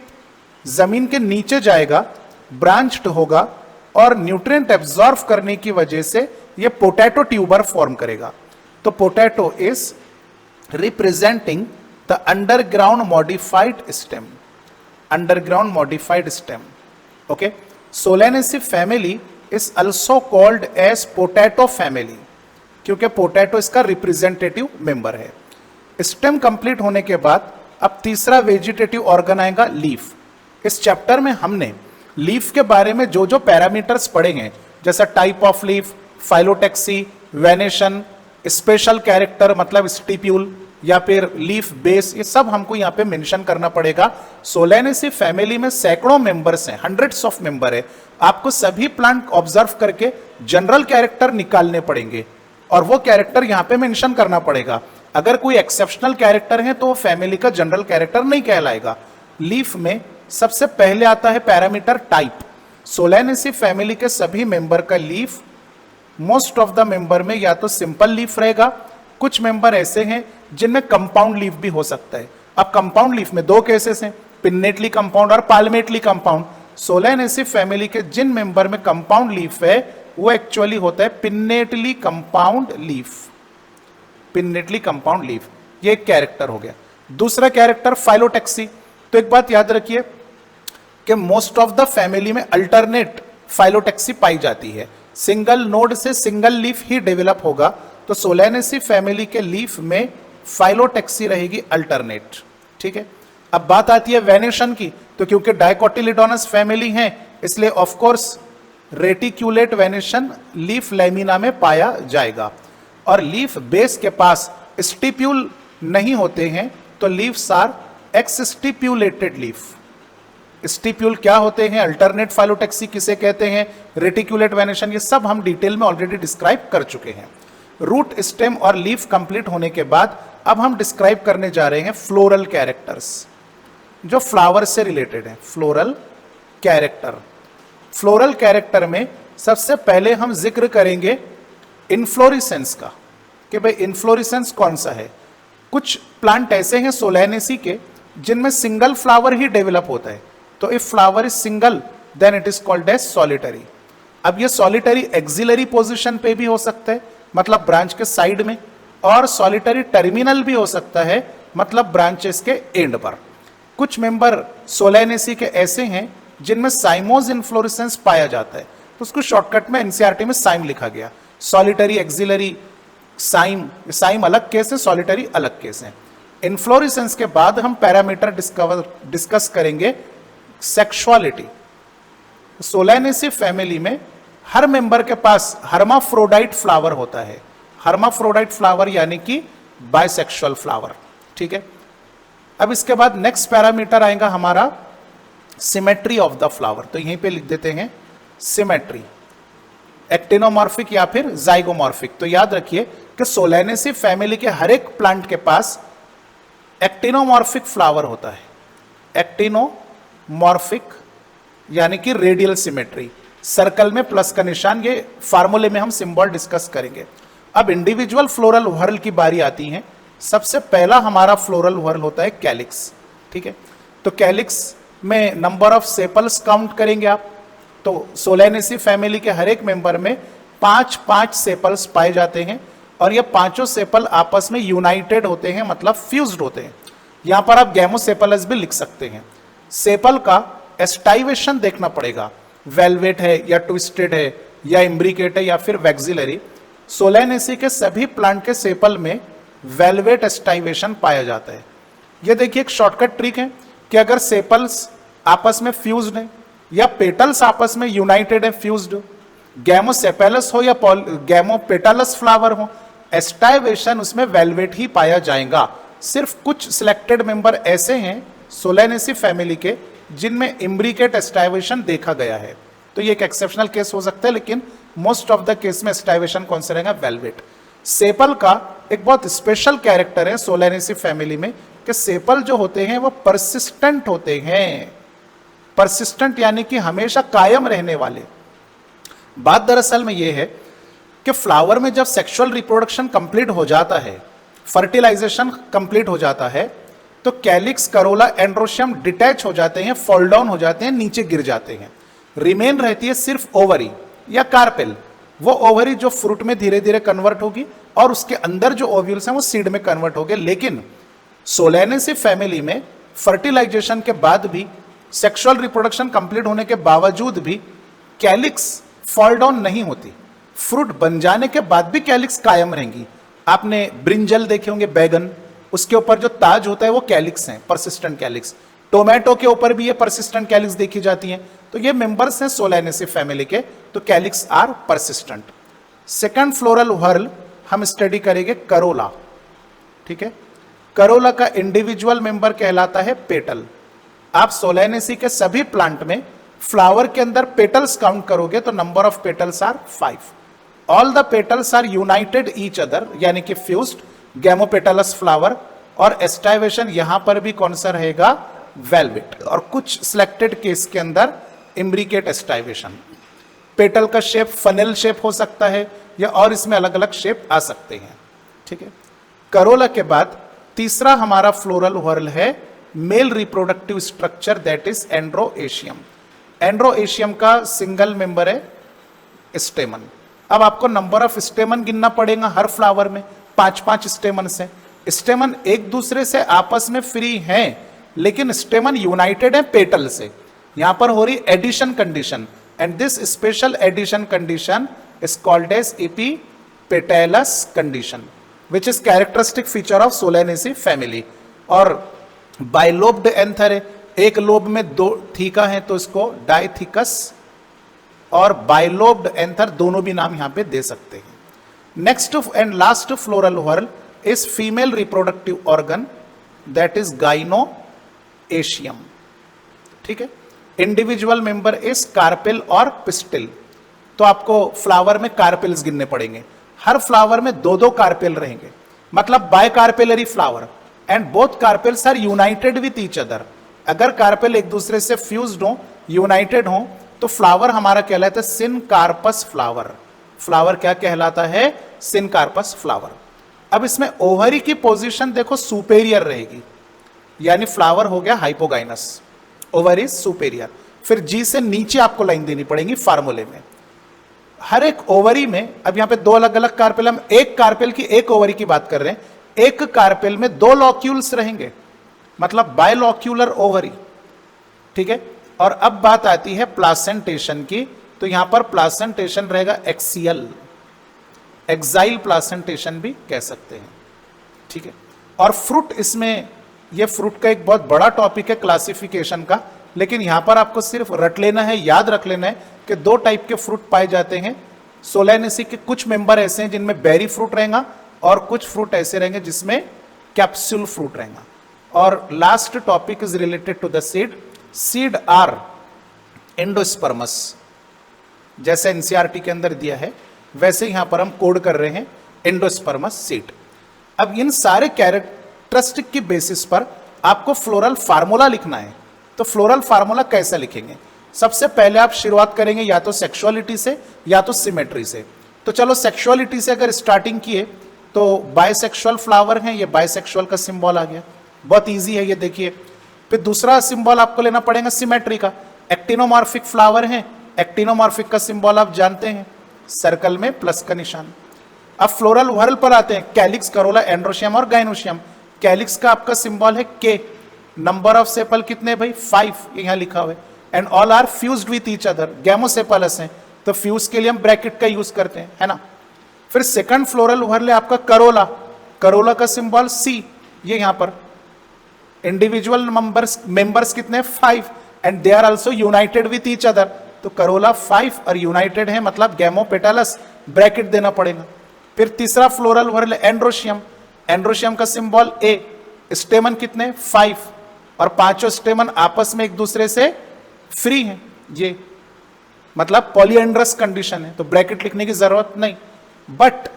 जमीन के नीचे जाएगा, ब्रांच्ड होगा और न्यूट्रिएंट एब्जॉर्ब करने की वजह से ये पोटैटो ट्यूबर फॉर्म करेगा। तो potato is representing the underground modified stem, underground modified stem. Okay, Solanaceae family is also called as potato family, क्योंकि पोटैटो इसका रिप्रेजेंटेटिव मेंबर है। स्टेम कंप्लीट होने के बाद अब तीसरा वेजिटेटिव ऑर्गन आएगा, लीफ। इस चैप्टर में हमने लीफ के बारे में जो जो पैरामीटर्स पढ़े हैं, जैसा type of leaf, phyllotaxy, venation, special character मतलब स्टिप्यूल, या फिर लीफ बेस, ये सब हमको यहाँ पे मेंशन करना पड़ेगा। सोलैनेसी फैमिली में सैकड़ों मेंबर्स हैं, हंड्रेड्स ऑफ मेंबर है। आपको सभी प्लांट ऑब्जर्व करके जनरल कैरेक्टर निकालने पड़ेंगे और वो कैरेक्टर यहाँ पे मेंशन करना पड़ेगा। अगर कोई एक्सेप्शनल कैरेक्टर है तो वो फैमिली का जनरल कैरेक्टर नहीं कहलाएगा। लीफ में सबसे पहले आता है पैरामीटर टाइप। सोलैनेसी फैमिली के सभी मेंबर का leaf most of the member में या तो सिंपल लीफ रहेगा, कुछ मेंबर ऐसे हैं जिनमें कंपाउंड लीफ भी हो सकता है। अब कंपाउंड लीफ में 2 केसेस हैं, पिन्नेटली कंपाउंड और पाल्मेटली कंपाउंड। सोलैनेसी फैमिली के जिन मेंबर में कंपाउंड लीफ है वो एक्चुअली होता है pinnately compound leaf, pinnately compound leaf. ये एक कैरेक्टर हो गया। दूसरा कैरेक्टर फाइलोटेक्सी। तो एक बात याद रखिए कि मोस्ट ऑफ द फैमिली में अल्टरनेट फाइलोटेक्सी पाई जाती है, सिंगल नोड से सिंगल लीफ ही डेवलप होगा। तो सोलैनेसी फैमिली के लीफ में फाइलोटैक्सी रहेगी अल्टरनेट। ठीक है, अब बात आती है वेनेशन की, तो क्योंकि डाइकोटिलिडोनस फैमिली है इसलिए of course reticulate venation leaf lamina में पाया जाएगा। और लीफ बेस के पास स्टिप्यूल नहीं होते हैं, तो लीव्स आर एक्सस्टिप्यूलेटेड लीफ। स्टिप्यूल क्या होते हैं, अल्टरनेट फाइलोटैक्सी किसे कहते हैं, रेटिक्यूलेट वेनेशन, ये सब हम डिटेल में ऑलरेडी डिस्क्राइब कर चुके हैं। रूट, स्टेम और लीफ कंप्लीट होने के बाद अब हम डिस्क्राइब करने जा रहे हैं फ्लोरल कैरेक्टर्स जो फ्लावर से रिलेटेड है। फ्लोरल कैरेक्टर, फ्लोरल कैरेक्टर में सबसे पहले हम जिक्र करेंगे इन्फ्लोरिसेंस का, कि भाई इन्फ्लोरिसेंस कौन सा है। कुछ प्लांट ऐसे हैं सोलेनेसी के जिनमें सिंगल फ्लावर ही डेवलप होता है, तो if flower is single then it is called as solitary. अब ये सॉलिटरी एक्सिलरी पोजीशन पे भी हो सकता है, मतलब ब्रांच के साइड में, और सॉलिटरी टर्मिनल भी हो सकता है, मतलब ब्रांचेस के एंड पर। कुछ मेंबर सोलेनेसी के ऐसे हैं जिनमें साइमोज इन्फ्लोरेसेंस पाया जाता है, तो उसको शॉर्टकट में एनसीईआरटी में साइम लिखा गया। सॉलिटरी, एक्सिलरी, साइम, साइम अलग केस है, सॉलिटरी अलग केस है। इन्फ्लोरेसेंस के बाद हम पैरामीटर डिस्कस करेंगे सेक्सुअलिटी। सोलेनेसी फैमिली में हर मेंबर के पास हर्माफ्रोडाइट फ्लावर होता है। हर्माफ्रोडाइट फ्लावर यानी कि बाइसेक्सुअल फ्लावर। ठीक है, अब इसके बाद नेक्स्ट पैरामीटर आएगा हमारा सिमेट्री ऑफ द फ्लावर, तो यहीं पे लिख देते हैं सिमेट्री, एक्टिनोमॉर्फिक या फिर जाइगोमॉर्फिक। तो याद रखिए कि सोलेनेसी फैमिली के हर एक प्लांट के पास एक्टिनोमॉर्फिक फ्लावर होता है। एक्टिनोमॉर्फिक यानी कि रेडियल सिमेट्री, सर्कल में प्लस का निशान, ये फार्मूले में हम सिंबल डिस्कस करेंगे। अब इंडिविजुअल फ्लोरल व्हर्ल की बारी आती है। सबसे पहला हमारा फ्लोरल व्हर्ल होता है कैलिक्स। ठीक है, तो कैलिक्स में नंबर ऑफ सेपल्स काउंट करेंगे आप, तो सोलेनेसी फैमिली के हर एक मेंबर में 5-5 सेपल्स पाए जाते हैं, और ये पांचों सेपल आपस में यूनाइटेड होते हैं, मतलब फ्यूज्ड होते हैं। यहां पर आप गैमोसेपलस भी लिख सकते हैं। सेपल का एस्टाइवेशन देखना पड़ेगा, वेलवेट है या ट्विस्टेड है या इम्ब्रिकेट है या फिर वैक्सिलरी। सोलेनेसी के सभी प्लांट के सेपल में वेलवेट एस्टाइवेशन पाया जाता है। ये देखिए एक शॉर्टकट ट्रिक है कि अगर सेपल्स आपस में फ्यूज्ड है या पेटल्स आपस में यूनाइटेड है, फ्यूज्ड, गैमोसेपेलस हो या गैमोपेटलस फ्लावर हो, एस्टाइवेशन उसमें वेलवेट ही पाया जाएगा। सिर्फ कुछ सिलेक्टेड मेंबर ऐसे हैं सोलेनेसी फैमिली के जिनमें इम्ब्रिकेट एस्टाइवेशन देखा गया है, तो ये एक एक्सेप्शनल केस हो सकता है, लेकिन मोस्ट ऑफ द केस में एस्टाइवेशन कौन सा रहेगा, वेलवेट। सेपल का एक बहुत स्पेशल कैरेक्टर है सोलेनेसी फैमिली में कि सेपल जो होते हैं वो परसिस्टेंट होते हैं। परसिस्टेंट यानी कि हमेशा कायम रहने वाले। बात दरअसल में ये है कि फ्लावर में जब सेक्सुअल रिप्रोडक्शन कंप्लीट हो जाता है, फर्टिलाइजेशन कंप्लीट हो जाता है, तो कैलिक्स, करोला, एंड्रोशियम डिटैच हो जाते हैं, फॉल डाउन हो जाते हैं, नीचे गिर जाते हैं। रिमेन रहती है सिर्फ ओवरी या कार्पेल। वो ओवरी जो फ्रूट में धीरे धीरे कन्वर्ट होगी और उसके अंदर जो ओव्यूल्स हैं वो सीड में कन्वर्ट होंगे। लेकिन सोलेनेसी फैमिली में फर्टिलाइजेशन के बाद भी, सेक्सुअल रिप्रोडक्शन कंप्लीट होने के बावजूद भी कैलिक्स फॉल डाउन नहीं होती। फ्रूट बन जाने के बाद भी कैलिक्स कायम रहेंगी। आपने ब्रिंजल देखे होंगे, बैगन, उसके ऊपर जो ताज होता है वो कैलिक्स हैं, परसिस्टेंट कैलिक्स। टोमेटो के ऊपर भी ये परसिस्टेंट कैलिक्स देखी जाती हैं। तो ये मेंबर्स हैं सोलेनेसी फैमिली के, तो calyx are persistent. Second floral whorl हम स्टडी करेंगे करोला। ठीक है, करोला का इंडिविजुअल मेंबर कहलाता है पेटल। आप सोलेनेसी के सभी प्लांट में फ्लावर के अंदर पेटल्स काउंट करोगे तो number of petals are 5। All the petals are united each other, यानी कि फ्यूज्ड, गैमोपेटलस फ्लावर। और एस्टाइवेशन यहां पर भी कौन सा रहेगा, वेलवेट। और कुछ सिलेक्टेड केस के अंदर इम्ब्रिकेट एस्टाइवेशन। पेटल का शेप फनेल शेप हो सकता है या और इसमें अलग अलग शेप आ सकते हैं। ठीक है, करोला के बाद तीसरा हमारा फ्लोरल व्हर्ल है male reproductive structure, that is androecium. Androecium का सिंगल मेंबर है स्टेमन। अब आपको नंबर ऑफ स्टेमन गिनना पड़ेगा हर फ्लावर में, 5-5 स्टेमन है। स्टेमन एक दूसरे से आपस में फ्री हैं, लेकिन स्टेमन यूनाइटेड है पेटल से। यहां पर हो रही addition condition, and this special addition condition is called as epipetalous condition. Which is characteristic feature of Solanaceae family. और बाइलोब्ड एंथर है, एक लोब में दो थीका है तो इसको डाइथिकस और बाइलोब्ड एंथर दोनों भी नाम यहां पे दे सकते हैं। Next and last floral whorl is female reproductive organ that is gynoecium. ठीक है, इंडिविजुअल मेंबर इज कार्पेल और पिस्टिल। तो आपको फ्लावर में कार्पेल्स गिनने पड़ेंगे, हर फ्लावर में दो दो कार्पेल रहेंगे, मतलब bicarpellary flower and both carpels are united with each other. अगर कार्पेल एक दूसरे से फ्यूज्ड हो, यूनाइटेड हो, तो फ्लावर हमारा कहलाता है सिनकार्पस फ्लावर। फ्लावर क्या कहलाता है? Syncarpous flower. अब इसमें ओवरी की पोजीशन देखो सुपेरियर रहेगी, यानी फ्लावर हो गया हाइपोगाइनस, ओवर इज सुपेरियर। फिर जी से नीचे आपको लाइन देनी पड़ेगी फार्मूले में। हर एक ओवरी में, अब यहां पे दो अलग अलग कार्पेल, हम एक कार्पेल की एक ओवरी की बात कर रहे हैं, एक कार्पेल में दो लॉक्यूल्स रहेंगे, मतलब बायलॉक्यूलर ओवरी। ठीक है, और अब बात आती है प्लासेंटेशन की, तो यहां पर प्लासेंटेशन रहेगा एक्सियल, एक्साइल प्लासेंटेशन भी कह सकते हैं। ठीक है, और फ्रूट, इसमें यह फ्रूट का एक बहुत बड़ा टॉपिक है क्लासिफिकेशन का, लेकिन यहां पर आपको सिर्फ रट लेना है, याद रख लेना है कि दो टाइप के फ्रूट पाए जाते हैं सोलेनेसी के। कुछ मेंबर ऐसे हैं जिनमें बेरी फ्रूट रहेगा और कुछ फ्रूट ऐसे रहेंगे जिसमें कैप्सूल फ्रूट रहेगा। और last topic is related to the seed. Seed are endospermous, जैसे एनसीईआरटी के अंदर दिया है वैसे यहां पर हम कोड कर रहे हैं एंडोस्पर्मस सीड। अब इन सारे कैरेक्टरिस्टिक की बेसिस पर आपको फ्लोरल फार्मूला लिखना है। तो फ्लोरल फार्मूला कैसे लिखेंगे? सबसे पहले आप शुरुआत करेंगे या तो सेक्सुअलिटी से या तो सिमेट्री से। तो चलो सेक्सुअलिटी से अगर स्टार्टिंग किए तो बाइसेक्सुअल फ्लावर है, ये बाइसेक्सुअल का सिंबल आ गया, बहुत इजी है ये, देखिए। फिर दूसरा सिंबल आपको लेना पड़ेगा सिमेट्री का। एक्टिनोमॉर्फिक फ्लावर है, एक्टिनोमॉर्फिक का सिंबल आप जानते हैं, सर्कल में प्लस का निशान। अब फ्लोरल व्हर्ल पर आते हैं, कैलिक्स, करोला, एंड्रोशियम और गाइनोशियम। कैलिक्स का आपका सिंबल है के, नंबर ऑफ सेपल कितने भाई? 5, यहां लिखा हुआ है, and all are fused with each other, gamosepalous हैं, तो फ्यूज के लिए हम ब्रैकेट का यूज करते हैं, है ना। फिर सेकंड फ्लोरल व्हर्ल है आपका करोला, करोला का सिंबल सी, ये यहां पर इंडिविजुअल मेंबर्स कितने? 5, and they are also united with each other, तो करोला 5 और यूनाइटेड है, मतलब गैमोपेटालस, ब्रैकेट देना पड़ेगा। फिर तीसरा फ्लोरल व्हर्ल एंड्रोशियम, एंड्रोशियम का सिंबल ए, स्टेमन कितने? 5, और पांचों स्टेमन आपस में एक दूसरे से फ्री हैं, ये मतलब पॉलीएंड्रस कंडीशन है, तो ब्रैकेट लिखने की जरूरत नहीं। बट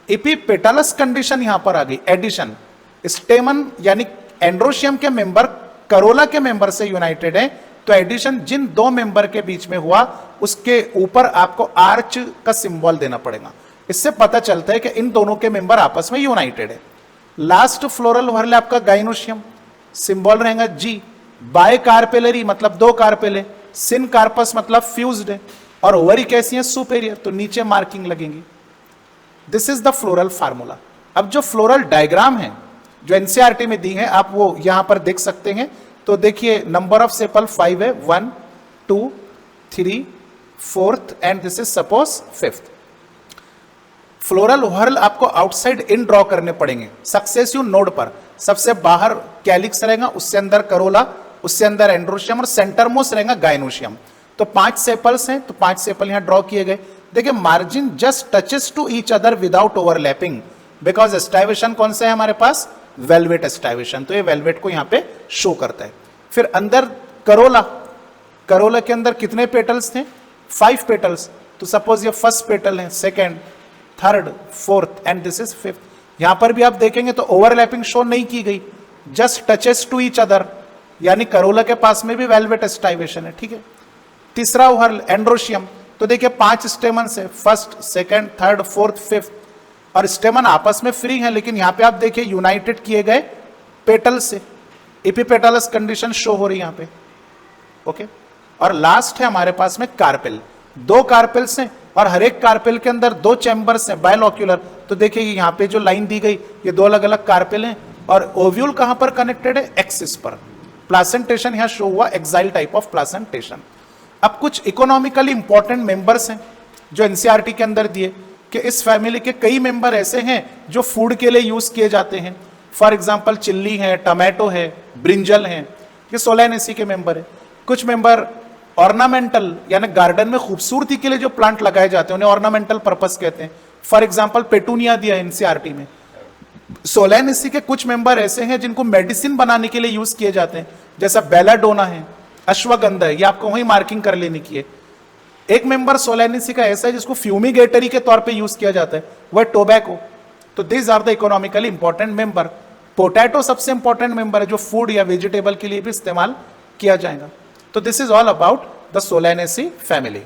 एपिपेटालस कंडीशन यहां पर आ गई, एडिशन। स्टेमन यानी एंड्रोशियम के मेंबर करोला के मेंबर से यूनाइटेड है, तो एडिशन जिन दो मेंबर के बीच में हुआ उसके ऊपर आपको आर्च का सिंबल देना पड़ेगा। इससे पता चलता है कि इन दोनों के मेंबर आपस में यूनाइटेड है। लास्ट फ्लोरल व्हर्ल आपका गाइनोशियम, सिंबल रहेगा जी, बाय कार्पेलरी मतलब दो कार्पेल, सिन कार्पस मतलब फ्यूज्ड है, और ओवरी कैसी है? सुपेरियर, तो नीचे मार्किंग लगेंगी। This is the floral formula. अब जो फ्लोरल डायग्राम है जो एनसीईआरटी में दी है, आप वो यहां पर देख सकते हैं। तो देखिए नंबर ऑफ सेपल 5 है, 1 2 3 4th and this is suppose 5th। Floral whorl आपको आउटसाइड इन ड्रॉ करने पड़ेंगे सक्सेसिव नोड पर। सबसे बाहर कैलिक्स रहेगा, उससे अंदर करोला, उससे अंदर एंड्रोशियम, और सेंटर मोस्ट रहेगा गाइनोशियम। तो 5 सेपल्स हैं, तो 5 सेपल यहां ड्रॉ किए गए। देखिए margin just touches to each other without overlapping, because aestivation कौन सा है हमारे पास? वेलवेट एस्टाइवेशन, तो ये वेलवेट को यहां पे शो करता है। फिर अंदर करोला, करोला के अंदर कितने पेटल्स थे? 5 पेटल्स, तो सपोज ये फर्स्ट पेटल है, second, third, fourth and this is 5th। यहां पर भी आप देखेंगे तो ओवरलैपिंग शो नहीं की गई, just touches to each other, यानी करोला के पास में भी वेलवेट एस्टाइवेशन है। ठीक है, तीसरा व्हर्ल एंड्रोशियम, तो देखिए 5 स्टेमन है, first, second, third, fourth, 5th, और स्टेमन आपस में फ्री है, लेकिन यहां पे आप देखिए यूनाइटेड किए गए पेटल से, एपिपेटालस कंडीशन शो हो रही है यहां पे। ओके, और लास्ट है हमारे पास में कार्पेल, 2 कार्पेल्स हैं और हर एक कार्पेल के अंदर 2 चैम्बर्स हैं बायलॉक्यूलर। तो देखिए यहां पे जो लाइन दी गई ये 2 अलग अलग कार्पेल हैं, और ओव्यूल कहां पर कनेक्टेड है? एक्सिस पर। प्लासेंटेशन यहां शो हुआ, एक्साइल टाइप ऑफ प्लासेंटेशन। अब कुछ इकोनॉमिकली इंपॉर्टेंट मेंबर्स हैं जो एनसीईआरटी के अंदर दिए कि इस फैमिली के कई मेंबर ऐसे हैं जो फूड के लिए यूज किए जाते हैं। फॉर एग्जाम्पल चिल्ली है, टमाटो है, ब्रिंजल है, ये सोलेनेसी के मेंबर है। कुछ मेंबर ऑर्नामेंटल यानी गार्डन में खूबसूरती के लिए जो प्लांट लगाए जाते हैं उन्हें ऑर्नामेंटल पर्पस कहते हैं। फॉर एग्जाम्पल पेटूनिया दिया एनसीईआरटी में। सोलेनेसी के कुछ मेंबर ऐसे हैं जिनको मेडिसिन बनाने के लिए यूज किए जाते हैं, जैसा बेलाडोना है, अश्वगंधा है, ये आपको वहीं मार्किंग कर लेनी की है। एक मेंबर सोलेनेसी का ऐसा है जिसको फ्यूमिगेटरी के तौर पे यूज किया जाता है, वह टोबैको। तो this are the economically important member. Potato सबसे इंपॉर्टेंट मेंबर है जो फूड या वेजिटेबल के लिए भी इस्तेमाल किया जाएगा। तो this is all about the Solanaceae family.